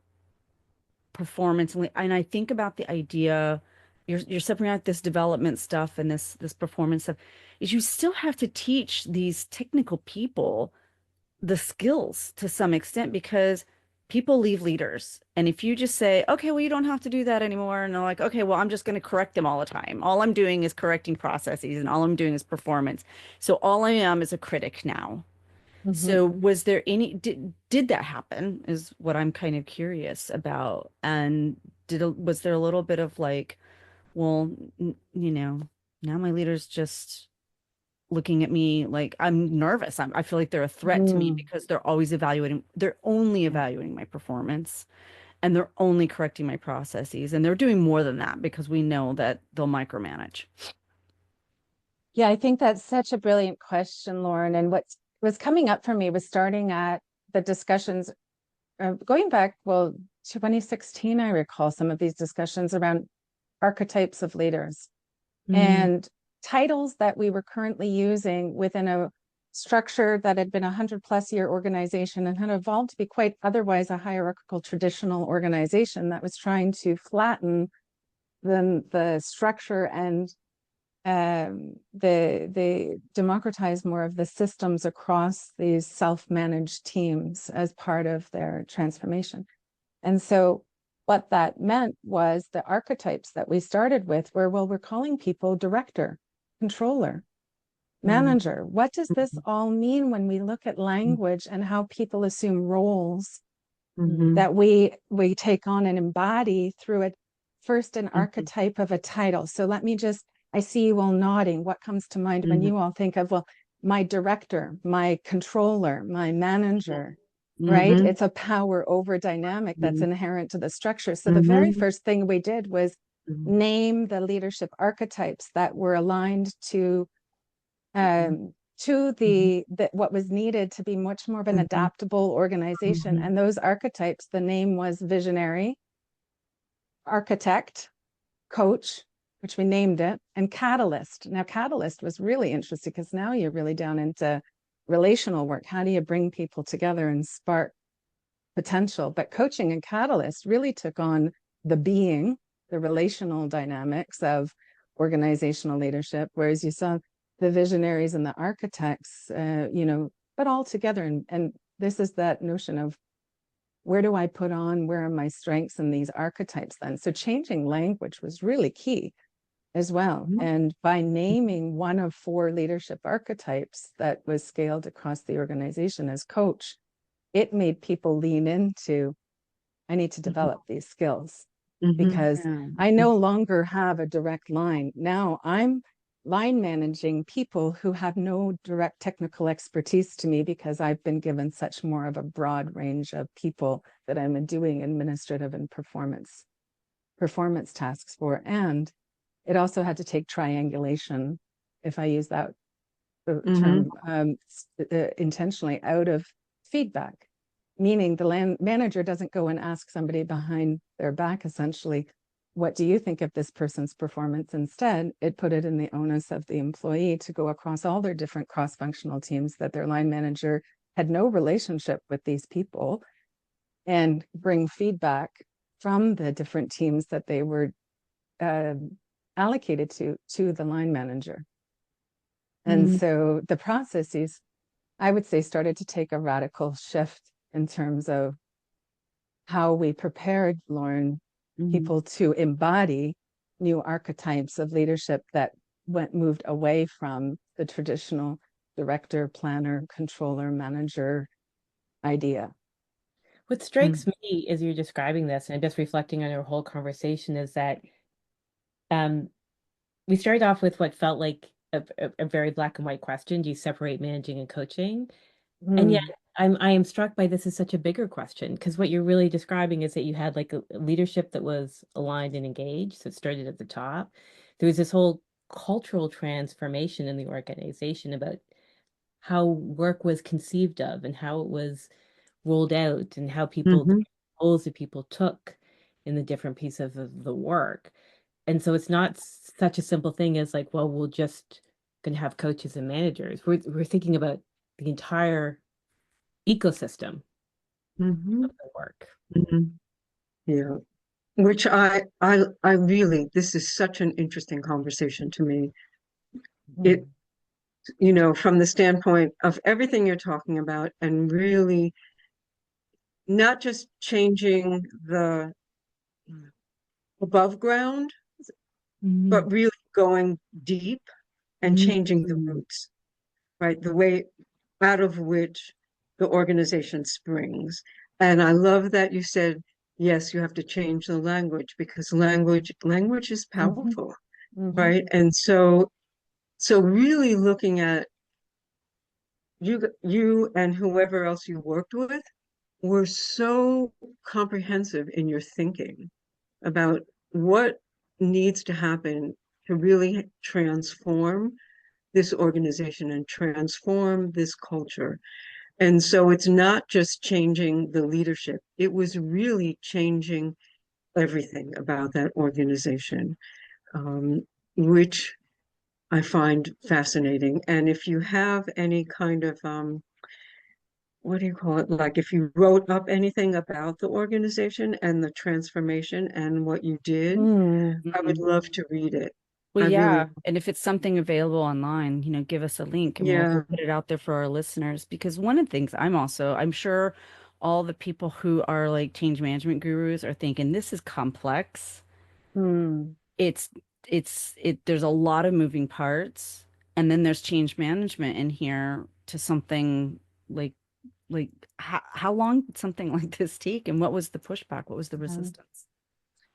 performance, and I think about the idea, you're separating out this development stuff and this performance stuff, is you still have to teach these technical people the skills to some extent, because people leave leaders. And if you just say, okay, well, you don't have to do that anymore, and they're like, okay, well, I'm just going to correct them all the time. All I'm doing is correcting processes, and all I'm doing is performance. So all I am is a critic now. So was there did that happen, is what I'm kind of curious about. And was there a little bit of like, well, now my leaders just looking at me like I'm nervous. I feel like they're a threat to me because they're always evaluating, they're only evaluating my performance, and they're only correcting my processes. And they're doing more than that because we know that they'll micromanage. Yeah, I think that's such a brilliant question, Lauren. And what was coming up for me was starting at the discussions going back, well, 2016, I recall some of these discussions around archetypes of leaders and titles that we were currently using within a structure that had been a 100-plus-year organization and had evolved to be quite otherwise a hierarchical traditional organization that was trying to flatten the structure and they democratize more of the systems across these self-managed teams as part of their transformation. And so what that meant was the archetypes that we started with were, well, we're calling people director, controller, manager. What does this all mean when we look at language and how people assume roles that we take on and embody through it? First, an archetype of a title. So let me just, I see you all nodding. What comes to mind when you all think of, well, my director, my controller, my manager, right? It's a power over dynamic that's inherent to the structure. So the very first thing we did was name the leadership archetypes that were aligned to the what was needed to be much more of an adaptable organization. And those archetypes, the name was visionary, architect, coach, which we named it, and catalyst. Now, catalyst was really interesting because now you're really down into relational work. How do you bring people together and spark potential? But coaching and catalyst really took on the being, the relational dynamics of organizational leadership, whereas you saw the visionaries and the architects, but all together. And this is that notion of where do I put on, where are my strengths in these archetypes then? So changing language was really key as well. And by naming one of 4 leadership archetypes that was scaled across the organization as coach, it made people lean into, I need to develop these skills because I no longer have a direct line. Now I'm line managing people who have no direct technical expertise to me because I've been given such more of a broad range of people that I'm doing administrative and performance tasks for. And it also had to take triangulation, if I use that term intentionally, out of feedback, meaning the land manager doesn't go and ask somebody behind their back, essentially, what do you think of this person's performance? Instead, it put it in the onus of the employee to go across all their different cross-functional teams that their line manager had no relationship with these people and bring feedback from the different teams that they were allocated to the line manager. And so the processes, I would say, started to take a radical shift in terms of how we prepared, Lauren, people to embody new archetypes of leadership that moved away from the traditional director, planner, controller, manager idea. What strikes me as you're describing this, and just reflecting on our whole conversation, is that we started off with what felt like a very black and white question: do you separate managing and coaching? And yet I am struck by this as such a bigger question, because what you're really describing is that you had like a leadership that was aligned and engaged. So it started at the top. There was this whole cultural transformation in the organization about how work was conceived of and how it was rolled out and how people, the roles that people took in the different pieces of the work. And so it's not such a simple thing as like, well, we'll just going to have coaches and managers. We're thinking about the entire ecosystem of the work. Yeah. Which I really, this is such an interesting conversation to me. It, from the standpoint of everything you're talking about, and really not just changing the above ground, but really going deep and changing the roots, right? The way out of which the organization springs. And I love that you said, yes, you have to change the language, because language is powerful, right? And so So really looking at you and whoever else you worked with were so comprehensive in your thinking about what needs to happen to really transform this organization and transform this culture. And so it's not just changing the leadership, it was really changing everything about that organization, which I find fascinating. And if you have any kind of, what do you call it? Like if you wrote up anything about the organization and the transformation and what you did, I would love to read it. Well, I really, yeah. And if it's something available online, give us a link and we'll yeah. put it out there for our listeners. Because one of the things I'm sure all the people who are like change management gurus are thinking this is complex. Hmm. It's, there's a lot of moving parts. And then there's change management in here to something like, like how long did something like this take? And what was the pushback? What was the resistance?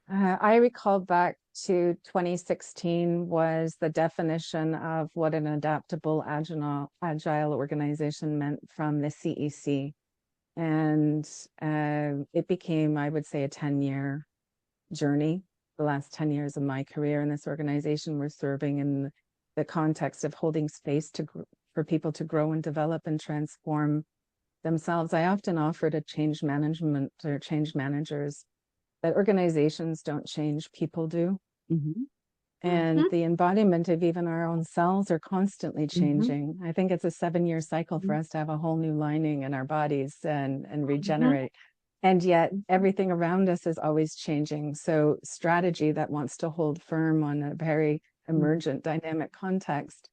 I recall back to 2016 was the definition of what an adaptable, agile organization meant from the CEC. And it became, I would say, a 10-year journey. The last 10 years of my career in this organization were serving in the context of holding space for people to grow and develop and transform themselves. I often offer to change management or change managers that organizations don't change, people do. Mm-hmm. And the embodiment of even our own selves are constantly Mm-hmm. changing. I think it's a 7-year cycle for us to have a whole new lining in our bodies and regenerate. And yet everything around us is always changing. So strategy that wants to hold firm on a very emergent dynamic context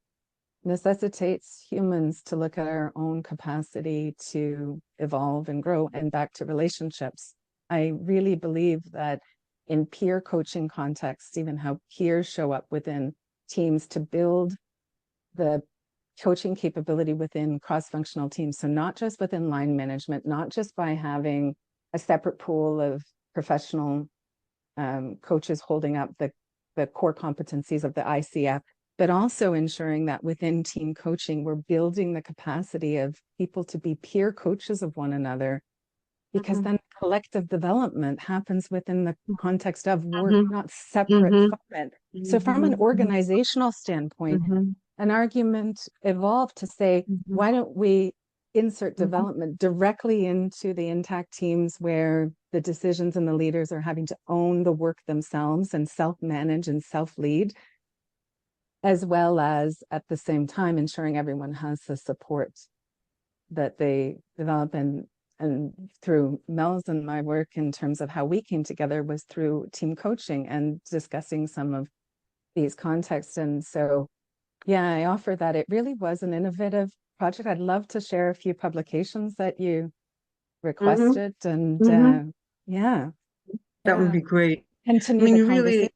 necessitates humans to look at our own capacity to evolve and grow. And back to relationships, I really believe that in peer coaching contexts, even how peers show up within teams to build the coaching capability within cross-functional teams. So not just within line management, not just by having a separate pool of professional coaches holding up the core competencies of the ICF, but also ensuring that within team coaching, we're building the capacity of people to be peer coaches of one another, because then collective development happens within the context of work, not separate from it. So from an organizational standpoint, an argument evolved to say, why don't we insert development directly into the intact teams where the decisions and the leaders are having to own the work themselves and self-manage and self-lead, as well as at the same time ensuring everyone has the support that they develop. And through Mel's and my work in terms of how we came together was through team coaching and discussing some of these contexts. And so, yeah, I offer that. It really was an innovative project. I'd love to share a few publications that you requested. And yeah, That would be great. I continue mean, the you conversation. really,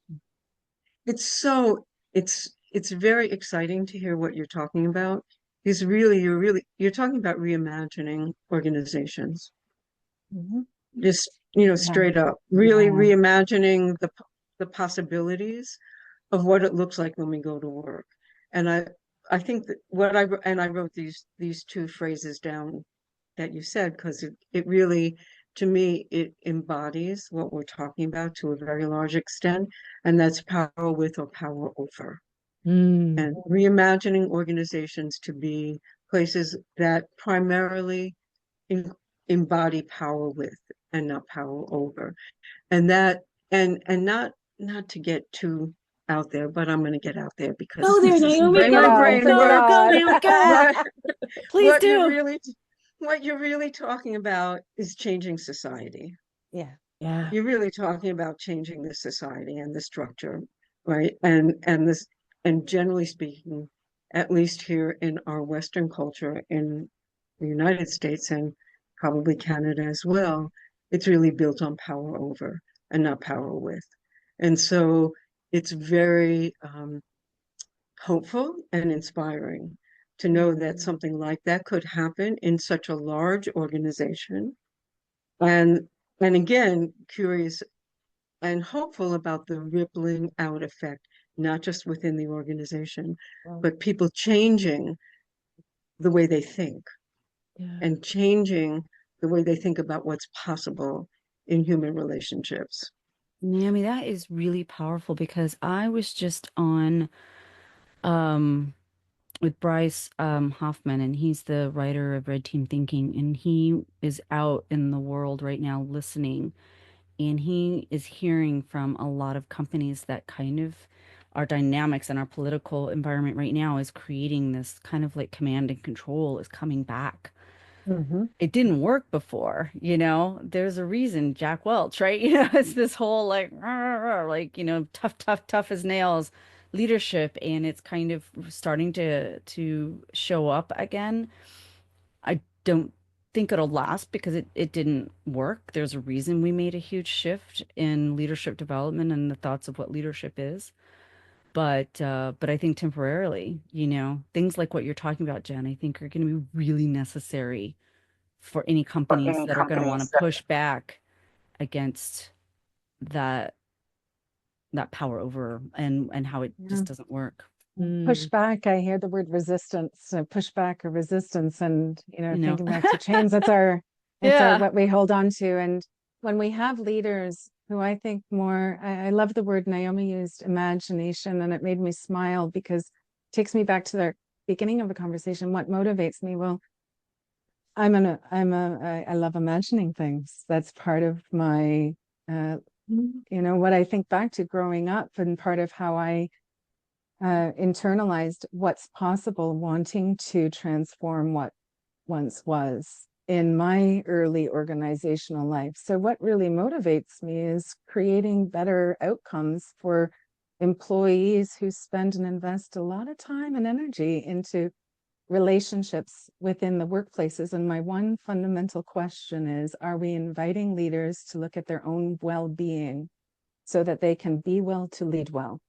it's so, it's very exciting to hear what you're talking about. Because really, you're talking about reimagining organizations. Just, Yeah. straight up, really reimagining the possibilities of what it looks like when we go to work. And I think that I wrote these two phrases down that you said, because it really, to me, it embodies what we're talking about to a very large extent, and that's power with or power over. And reimagining organizations to be places that primarily embody power with and not power over. And that, and not to get too out there, but I'm going to get out there because Go there, this is the Naomi, way my go, brain go, works. go, Naomi, go. Please What you're do. really, what you're really talking about is changing society. Yeah. Yeah. You're really talking about changing the society and the structure, right? And generally speaking, at least here in our Western culture in the United States and probably Canada as well, it's really built on power over and not power with. And so it's very hopeful and inspiring to know that something like that could happen in such a large organization. And again, curious and hopeful about the rippling out effect not just within the organization, Wow. but people changing the way they think Yeah. and changing the way they think about what's possible in human relationships. Naomi, that is really powerful because I was just on um with Bryce Hoffman, and he's the writer of Red Team Thinking, and he is out in the world right now listening, and he is hearing from a lot of companies that kind of our dynamics and our political environment right now is creating this kind of like command and control is coming back. Mm-hmm. It didn't work before, there's a reason Jack Welch, right? It's this whole like, "Rah, rah, rah," like, tough, tough, tough as nails leadership. And it's kind of starting to show up again. I don't think it'll last because it didn't work. There's a reason we made a huge shift in leadership development and the thoughts of what leadership is. But I think temporarily, things like what you're talking about, Jen, I think are going to be really necessary for any companies that are going to want to push back against that power over and how it Yeah. just doesn't work. Pushback, I hear the word resistance, pushback or resistance, and You know. thinking back to chains, that's our Yeah. what we hold on to. And when we have leaders who I think more, I love the word Naomi used, imagination, and it made me smile because it takes me back to the beginning of the conversation. What motivates me? Well, I love imagining things. That's part of my what I think back to growing up, and part of how I internalized what's possible, wanting to transform what once was in my early organizational life. So what really motivates me is creating better outcomes for employees who spend and invest a lot of time and energy into relationships within the workplaces. And my one fundamental question is, are we inviting leaders to look at their own well-being so that they can be well to lead well?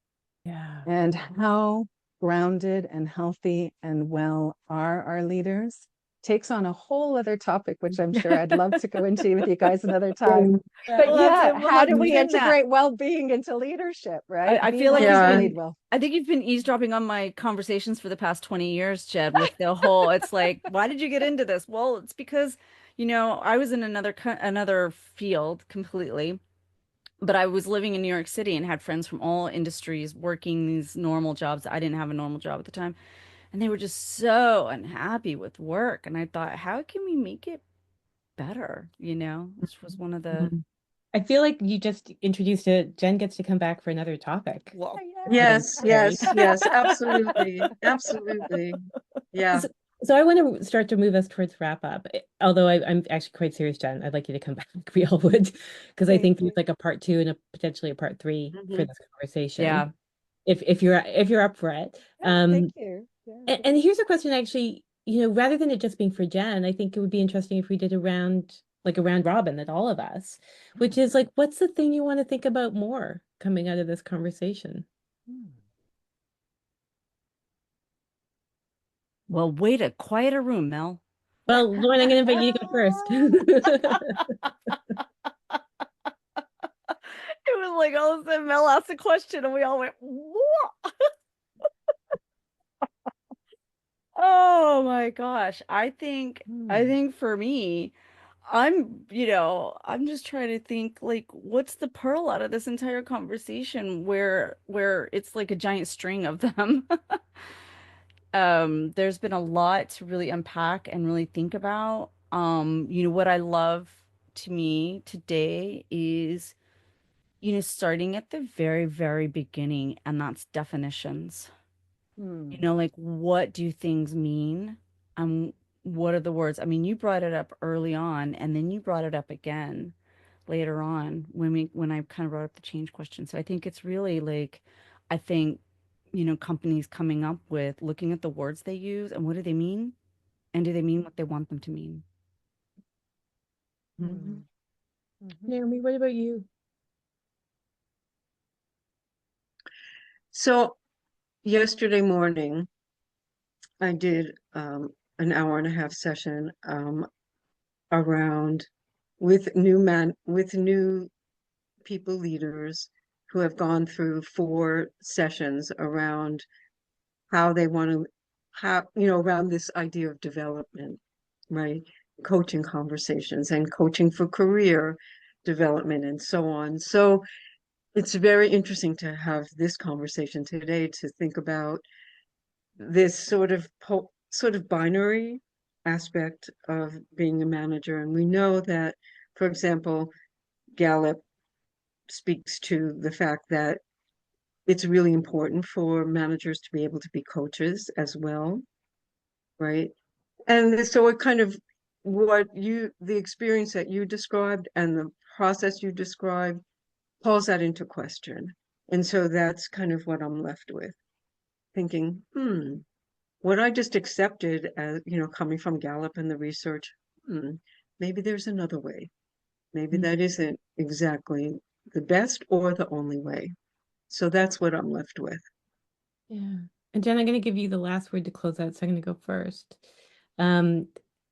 Yeah. And how grounded and healthy and well are our leaders takes on a whole other topic, which I'm sure I'd love to go into with you guys another time. But how do we integrate well-being into leadership, right? I Be feel like well you've to been- lead well. I think you've been eavesdropping on my conversations for the past 20 years, Jed, with the whole, it's like, why did you get into this? Well, it's because, I was in another field completely, but I was living in New York City and had friends from all industries working these normal jobs. I didn't have a normal job at the time. And they were just so unhappy with work. And I thought, how can we make it better? Which was one of the, I feel like you just introduced it. Jen gets to come back for another topic. well, Yes, Great. yes, absolutely, absolutely. Yeah. So I want to start to move us towards wrap up. Although I'm actually quite serious, Jen. I'd like you to come back. We all would, because I think there's like a part 2 and potentially a part 3 for this conversation. yeah. If you're up for it. Thank you. And here's a question, actually, rather than it just being for Jen, I think it would be interesting if we did a round robin at all of us, which is like, what's the thing you want to think about more coming out of this conversation? Well, wait a quieter room, Mel. Well, Lauren, I'm going to invite you to go first. It was like all of a sudden Mel asked a question and we all went, what? Oh my gosh. I think for me, I'm just trying to think like what's the pearl out of this entire conversation where it's like a giant string of them. There's been a lot to really unpack and really think about. What I love to me today is, starting at the very, very beginning, and that's definitions. Like what do things mean? What are the words? I mean, you brought it up early on, and then you brought it up again later on when I kind of brought up the change question. So I think it's really like, I think, companies coming up with looking at the words they use and what do they mean? And do they mean what they want them to mean? Naomi, what about you? So yesterday morning, I did an hour and a half session around with new people leaders who have gone through 4 sessions around how they want to around this idea of development, right? Coaching conversations and coaching for career development and so on. So it's very interesting to have this conversation today to think about this sort of binary aspect of being a manager. And we know that, for example, Gallup speaks to the fact that it's really important for managers to be able to be coaches as well, right? And so it kind of the experience that you described and the process you described calls that into question. And so that's kind of what I'm left with, thinking, what I just accepted as, coming from Gallup and the research, maybe there's another way. Maybe that isn't exactly the best or the only way. So that's what I'm left with. Yeah. And Jen, I'm going to give you the last word to close out, so I'm going to go first. And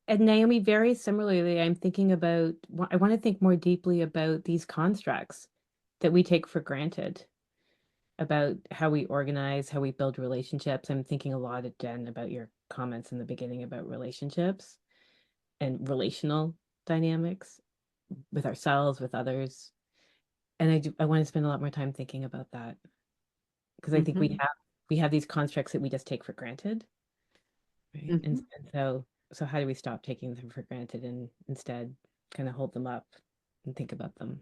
Naomi, very similarly, I'm thinking about, I want to think more deeply about these constructs that we take for granted, about how we organize, how we build relationships. I'm thinking a lot, Jen, about your comments in the beginning about relationships and relational dynamics with ourselves, with others. And I want to spend a lot more time thinking about that, because I think we have these constructs that we just take for granted, right? And so how do we stop taking them for granted and instead kind of hold them up and think about them?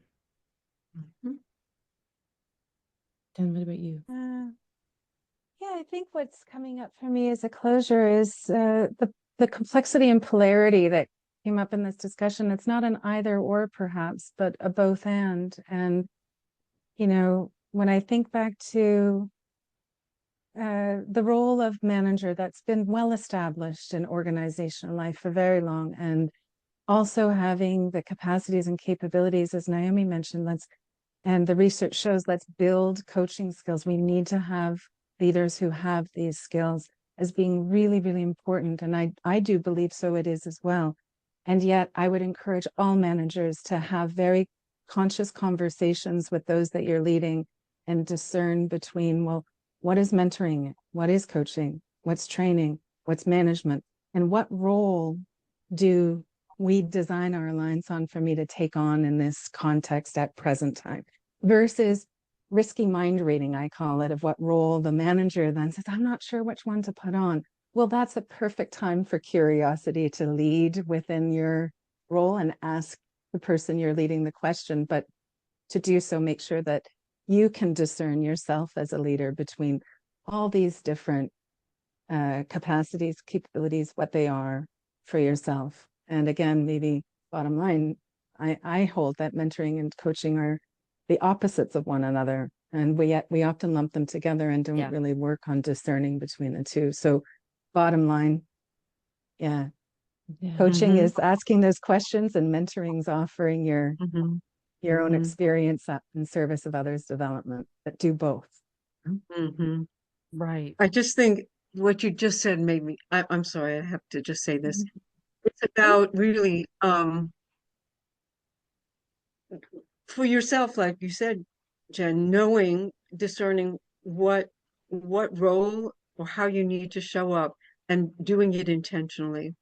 Jen, what about you? Yeah, I think what's coming up for me as a closure is the complexity and polarity that came up in this discussion. It's not an either or perhaps, but a both and. And, when I think back to the role of manager that's been well established in organizational life for very long, and also having the capacities and capabilities, as Naomi mentioned, and the research shows, let's build coaching skills. We need to have leaders who have these skills as being really, really important. And I do believe so it is as well. And yet I would encourage all managers to have very conscious conversations with those that you're leading and discern between, well, what is mentoring? What is coaching? What's training? What's management? And what role do we design our alliance on for me to take on in this context at present time, versus risky mind reading, I call it, of what role the manager then says, I'm not sure which one to put on. Well, that's a perfect time for curiosity to lead within your role and ask the person you're leading the question. But to do so, make sure that you can discern yourself as a leader between all these different capacities, capabilities, what they are for yourself. And again, maybe bottom line, I hold that mentoring and coaching are the opposites of one another. And we often lump them together and don't really work on discerning between the two. So bottom line, coaching is asking those questions, and mentoring is offering your own experience in service of others' development, but do both. Right. I just think what you just said made me, I'm sorry, I have to just say this. It's about really, for yourself, like you said, Jen, discerning what role or how you need to show up and doing it intentionally.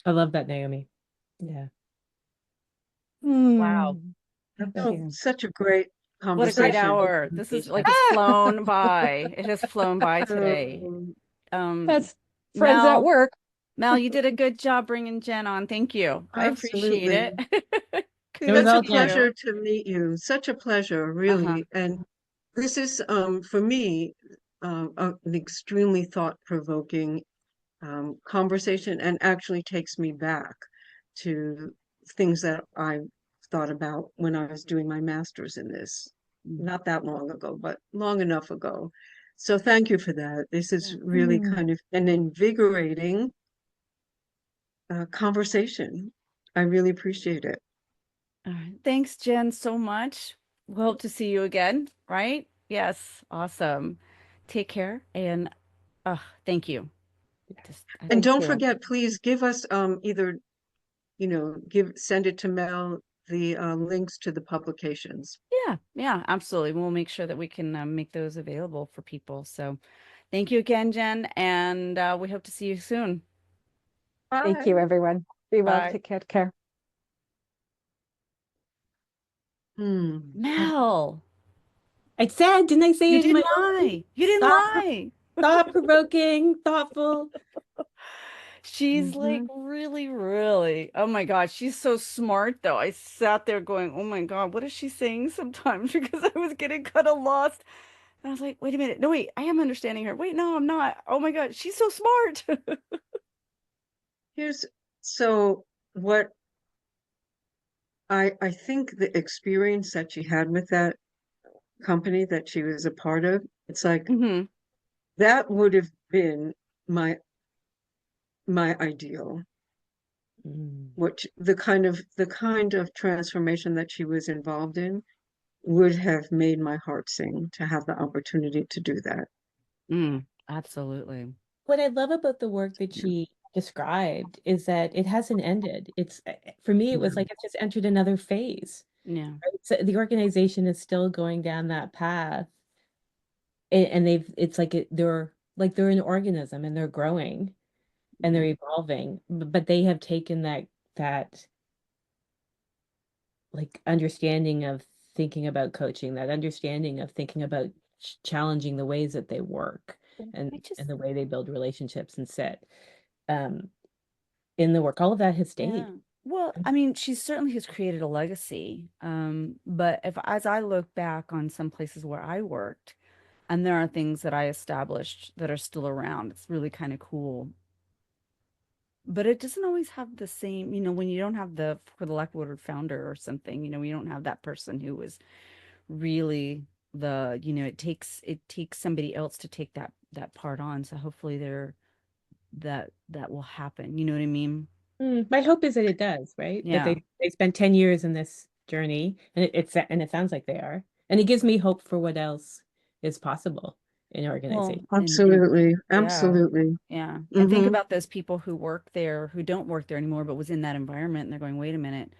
I love that, Naomi. Yeah. Wow. Such a great What a conversation. great hour. This is like it's flown by. It has flown by today. That's friends at work. Mel, you did a good job bringing Jen on. Thank you. I appreciate it. It was Such all a pleasure to meet you. Such a pleasure, really. And this is, for me, an extremely thought-provoking conversation, and actually takes me back to things that I thought about when I was doing my master's in this, not that long ago, but long enough ago. So thank you for that. This is really kind of an invigorating conversation. I really appreciate it. All right. Thanks, Jen, so much. We'll hope to see you again, right? Yes. Awesome. Take care. And thank you. And don't forget, please give us either, send it to Mel the links to the publications. Yeah, absolutely. We'll make sure that we can make those available for people. So thank you again, Jen, and we hope to see you soon. Thank you, everyone. Be well. Bye. Take care. Mel, I said, didn't I say you it in my didn't lie. You didn't thought, lie. thought-provoking, thoughtful? She's like really, really, oh my God, she's so smart though. I sat there going, oh my God, what is she saying sometimes? Because I was getting kind of lost. And I was like, wait a minute. No, wait, I am understanding her. Wait, no, I'm not. Oh my God, she's so smart. So what I think the experience that she had with that company that she was a part of, it's like hmm that would have been my ideal. Which the kind of transformation that she was involved in would have made my heart sing to have the opportunity to do that. Absolutely. What I love about the work that she described is that it hasn't ended. It's for me, it was like it just entered another phase. Yeah. Right? So the organization is still going down that path, and it's like they're an organism and they're growing and they're evolving, but they have taken that like understanding of thinking about coaching, that understanding of thinking about challenging the ways that they work and the way they build relationships and sit in the work. All of that has stayed. Yeah. Well, I mean, she certainly has created a legacy. But as I look back on some places where I worked, and there are things that I established that are still around, it's really kind of cool. But it doesn't always have the same, when you don't have for the lack of a word, founder or something, you don't have that person who was really it takes somebody else to take that part on. So hopefully that will happen. You know what I mean? My hope is that it does, right? Yeah. That they spent 10 years in this journey, and it sounds like they are. And it gives me hope for what else is possible in organization. Well, Absolutely. yeah. Absolutely. Yeah. And think about those people who work there, who don't work there anymore, but was in that environment, and they're going, wait a minute,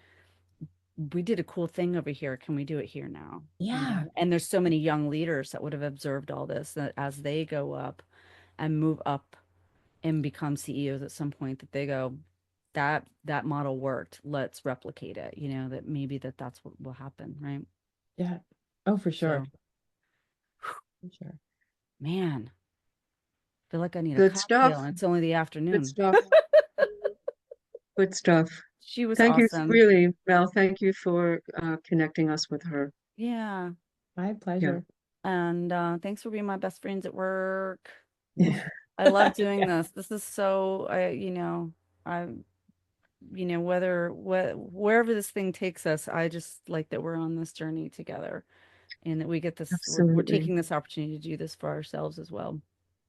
we did a cool thing over here. Can we do it here now? Yeah. And there's so many young leaders that would have observed all this, that as they go up and move up and become CEOs at some point, that they go, that model worked. Let's replicate it. That maybe that's what will happen, right? Yeah. Oh, for sure. For sure. Man, I feel like I need a Good cocktail, stuff. and it's only the afternoon. Good stuff. Good stuff. She was Thank awesome. you, really, Mel. Thank you for connecting us with her. Yeah. My pleasure. And thanks for being my best friends at work. Yeah. I love doing this. This is so, wherever this thing takes us, I just like that we're on this journey together, and that we get this, we're taking this opportunity to do this for ourselves as well.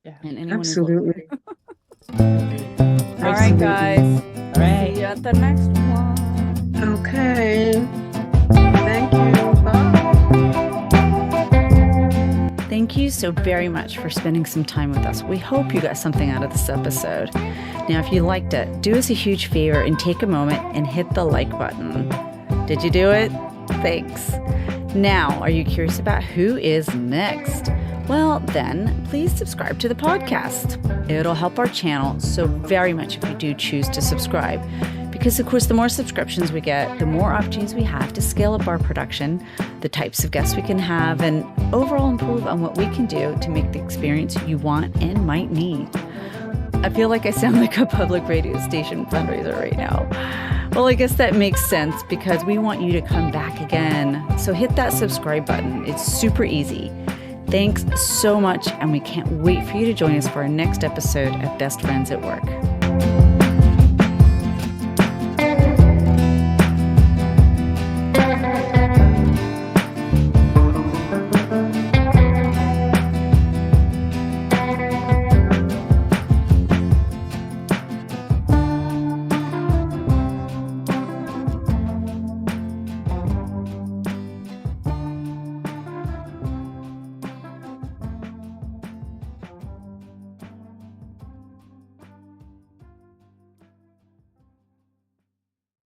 Yeah. And anyone Absolutely. All right, guys. All right. See you at the next one. Okay. Thank you. Bye. Thank you so very much for spending some time with us. We hope you got something out of this episode. Now, if you liked it, do us a huge favor and take a moment and hit the like button. Did you do it? Thanks. Now, are you curious about who is next? Well, then please subscribe to the podcast. It'll help our channel so very much if you do choose to subscribe. Because, of course, the more subscriptions we get, the more opportunities we have to scale up our production, the types of guests we can have, and overall improve on what we can do to make the experience you want and might need. I feel like I sound like a public radio station fundraiser right now. Well, I guess that makes sense because we want you to come back again. So hit that subscribe button. It's super easy. Thanks so much, and we can't wait for you to join us for our next episode of Best Friends at Work.